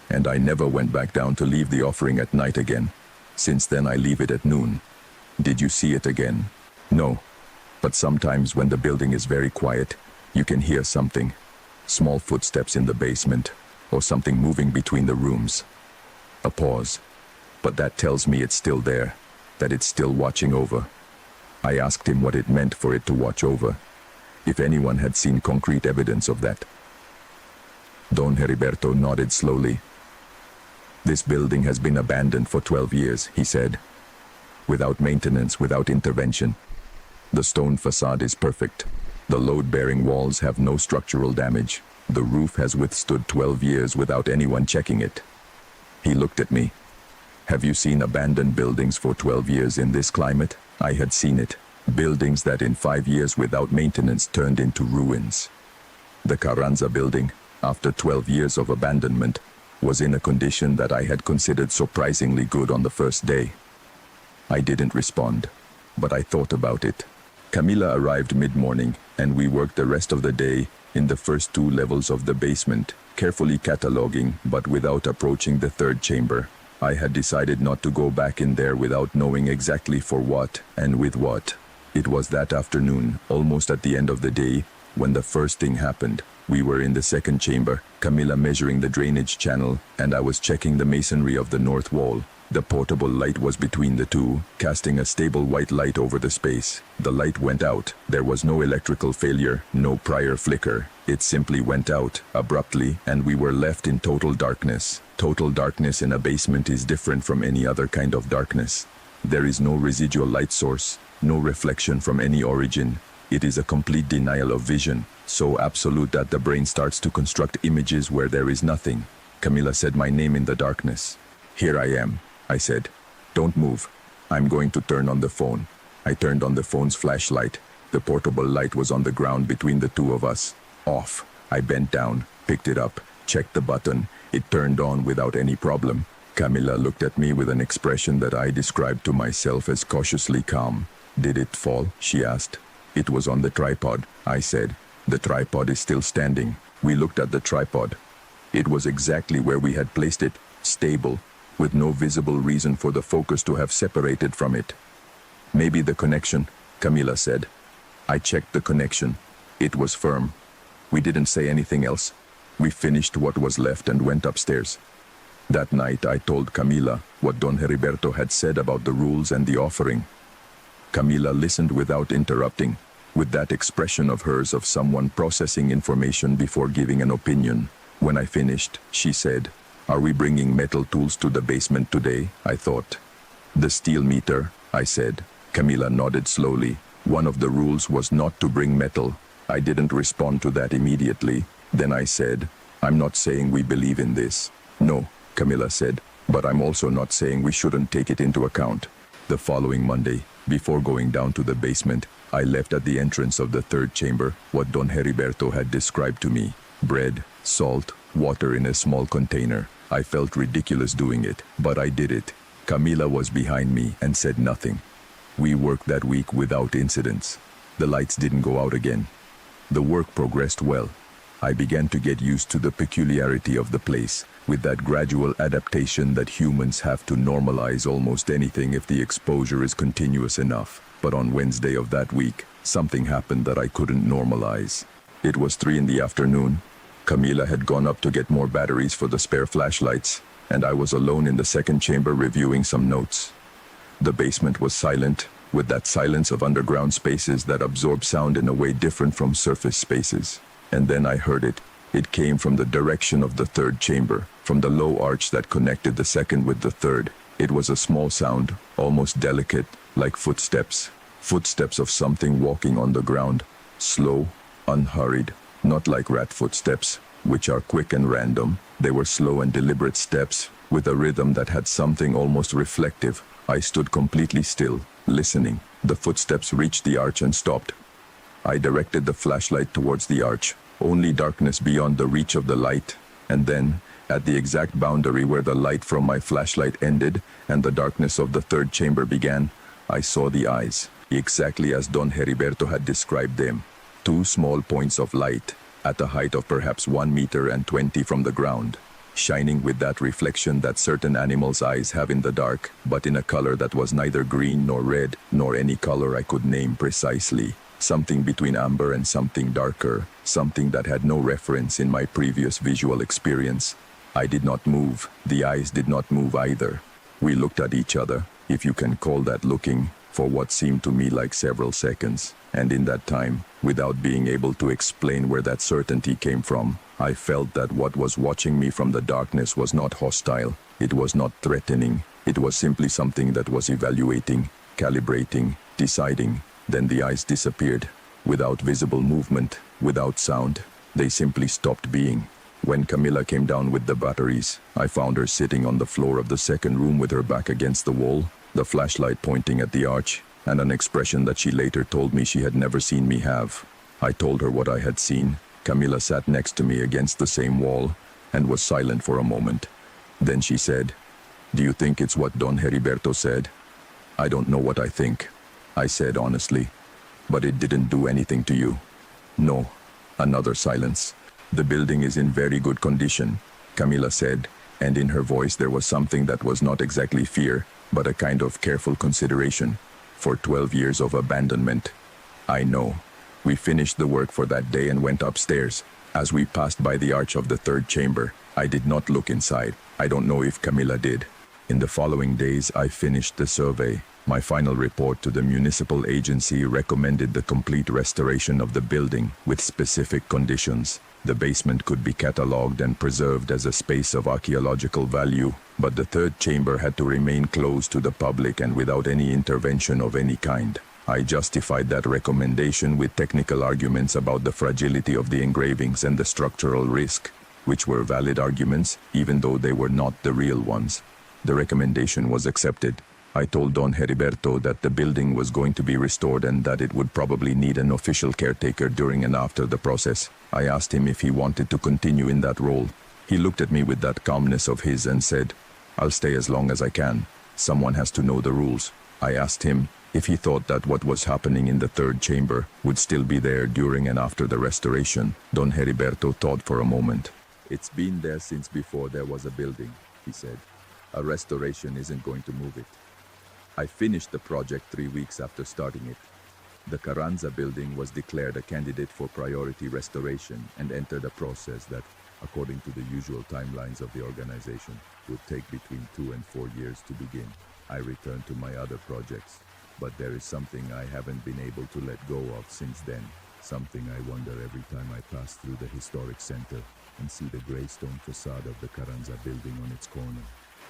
and I never went back down to leave the offering at night again. Since then I leave it at noon. Did you see it again? No, but sometimes when the building is very quiet, you can hear something. Small footsteps in the basement, or something moving between the rooms. A pause. But that tells me it's still there, that it's still watching over. I asked him what it meant for it to watch over, if anyone had seen concrete evidence of that. Don Heriberto nodded slowly. This building has been abandoned for 12 years, he said. Without maintenance, without intervention. The stone facade is perfect. The load-bearing walls have no structural damage. The roof has withstood 12 years without anyone checking it. He looked at me. Have you seen abandoned buildings for 12 years in this climate? I had seen it. Buildings that in 5 years without maintenance turned into ruins. The Carranza building, after 12 years of abandonment, was in a condition that I had considered surprisingly good on the first day. I didn't respond, but I thought about it. Camila arrived mid-morning, and we worked the rest of the day in the first 2 levels of the basement, carefully cataloging but without approaching the 3rd chamber. I had decided not to go back in there without knowing exactly for what and with what. It was that afternoon, almost at the end of the day, when the first thing happened. We were in the 2nd chamber, Camila measuring the drainage channel, and I was checking the masonry of the north wall. The portable light was between the two, casting a stable white light over the space. The light went out. There was no electrical failure, no prior flicker. It simply went out, abruptly, and we were left in total darkness. Total darkness in a basement is different from any other kind of darkness. There is no residual light source, no reflection from any origin. It is a complete denial of vision, so absolute that the brain starts to construct images where there is nothing. Camila said my name in the darkness. "Here I am," I said. "Don't move. I'm going to turn on the phone." I turned on the phone's flashlight. The portable light was on the ground between the two of us. Off. I bent down, picked it up, checked the button. It turned on without any problem. Camila looked at me with an expression that I described to myself as cautiously calm. "Did it fall?" she asked. "It was on the tripod," I said. "The tripod is still standing." We looked at the tripod. It was exactly where we had placed it, stable, with no visible reason for the focus to have separated from it. "Maybe the connection," Camila said. I checked the connection. It was firm. We didn't say anything else. We finished what was left and went upstairs. That night I told Camila what Don Heriberto had said about the rules and the offering. Camila listened without interrupting, with that expression of hers of someone processing information before giving an opinion. When I finished, she said, "Are we bringing metal tools to the basement today?" I thought. "The steel meter," I said. Camila nodded slowly. One of the rules was not to bring metal. I didn't respond to that immediately. Then I said, "I'm not saying we believe in this." "No," Camila said, "but I'm also not saying we shouldn't take it into account." The following Monday, before going down to the basement, I left at the entrance of the 3rd chamber what Don Heriberto had described to me. Bread, salt, water in a small container. I felt ridiculous doing it, but I did it. Camila was behind me and said nothing. We worked that week without incidents. The lights didn't go out again. The work progressed well. I began to get used to the peculiarity of the place, with that gradual adaptation that humans have to normalize almost anything if the exposure is continuous enough. But on Wednesday of that week, something happened that I couldn't normalize. It was 3 in the afternoon. Camila had gone up to get more batteries for the spare flashlights, and I was alone in the 2nd chamber reviewing some notes. The basement was silent, with that silence of underground spaces that absorb sound in a way different from surface spaces. And then I heard it. It came from the direction of the 3rd chamber, from the low arch that connected the 2nd with the 3rd. It was a small sound, almost delicate, like footsteps. Footsteps of something walking on the ground, slow, unhurried, not like rat footsteps, which are quick and random. They were slow and deliberate steps, with a rhythm that had something almost reflective. I stood completely still, listening. The footsteps reached the arch and stopped. I directed the flashlight towards the arch, only darkness beyond the reach of the light, and then, at the exact boundary where the light from my flashlight ended and the darkness of the 3rd chamber began, I saw the eyes, exactly as Don Heriberto had described them. 2 small points of light, at a height of perhaps 1 meter and 20 from the ground, shining with that reflection that certain animals' eyes have in the dark, but in a color that was neither green nor red, nor any color I could name precisely. Something between amber and something darker, something that had no reference in my previous visual experience. I did not move. The eyes did not move either. We looked at each other, if you can call that looking, for what seemed to me like several seconds. And in that time, without being able to explain where that certainty came from, I felt that what was watching me from the darkness was not hostile. It was not threatening. It was simply something that was evaluating, calibrating, deciding. Then the eyes disappeared, without visible movement, without sound. They simply stopped being. When Camilla came down with the batteries, I found her sitting on the floor of the second room with her back against the wall, the flashlight pointing at the arch, and an expression that she later told me she had never seen me have. I told her what I had seen. Camilla sat next to me against the same wall and was silent for a moment. Then she said, "Do you think it's what Don Heriberto said?" "I don't know what I think," I said honestly. "But it didn't do anything to you?" "No." Another silence. "The building is in very good condition," Camilla said, and in her voice there was something that was not exactly fear, but a kind of careful consideration. "For 12 years of abandonment." "I know." We finished the work for that day and went upstairs. As we passed by the arch of the third chamber, I did not look inside. I don't know if Camilla did. In the following days, I finished the survey. My final report to the municipal agency recommended the complete restoration of the building with specific conditions. The basement could be catalogued and preserved as a space of archaeological value, but the third chamber had to remain closed to the public and without any intervention of any kind. I justified that recommendation with technical arguments about the fragility of the engravings and the structural risk, which were valid arguments, even though they were not the real ones. The recommendation was accepted. I told Don Heriberto that the building was going to be restored and that it would probably need an official caretaker during and after the process. I asked him if he wanted to continue in that role. He looked at me with that calmness of his and said, "I'll stay as long as I can. Someone has to know the rules." I asked him if he thought that what was happening in the third chamber would still be there during and after the restoration. Don Heriberto thought for a moment. "It's been there since before there was a building," he said. "A restoration isn't going to move it." I finished the project 3 weeks after starting it. The Carranza building was declared a candidate for priority restoration and entered a process that, according to the usual timelines of the organization, would take between 2 and 4 years to begin. I returned to my other projects, but there is something I haven't been able to let go of since then. Something I wonder every time I pass through the historic center and see the gray stone facade of the Carranza building on its corner.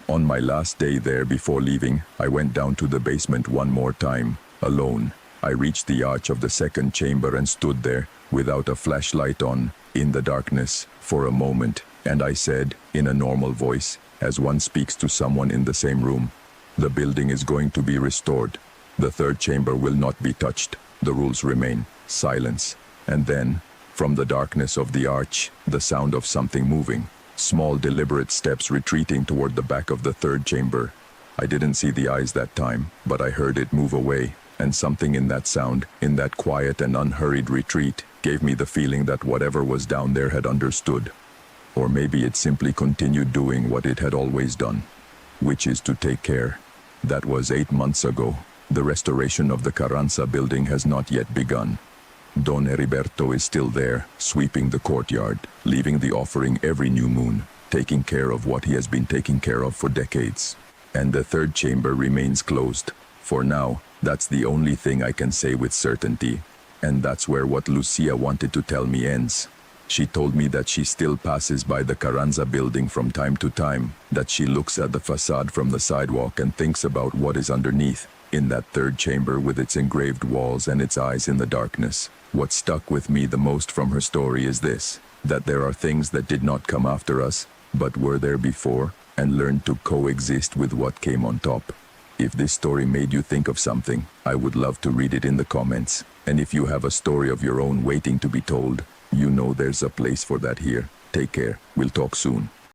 On my last day there before leaving, I went down to the basement one more time, alone. I reached the arch of the second chamber and stood there, without a flashlight on, in the darkness, for a moment, and I said, in a normal voice, as one speaks to someone in the same room, "The building is going to be restored. The third chamber will not be touched. The rules remain." Silence. And then, from the darkness of the arch, the sound of something moving. Small deliberate steps retreating toward the back of the third chamber. I didn't see the eyes that time, but I heard it move away, and something in that sound, in that quiet and unhurried retreat, gave me the feeling that whatever was down there had understood. Or maybe it simply continued doing what it had always done, which is to take care. That was 8 months ago. The restoration of the Carranza building has not yet begun. Don Heriberto is still there, sweeping the courtyard, leaving the offering every new moon, taking care of what he has been taking care of for decades. And the third chamber remains closed. For now, that's the only thing I can say with certainty. And that's where what Lucia wanted to tell me ends. She told me that she still passes by the Carranza building from time to time, that she looks at the facade from the sidewalk and thinks about what is underneath, in that third chamber with its engraved walls and its eyes in the darkness. What stuck with me the most from her story is this, that there are things that did not come after us, but were there before, and learned to coexist with what came on top. If this story made you think of something, I would love to read it in the comments. And if you have a story of your own waiting to be told, you know there's a place for that here. Take care. We'll talk soon.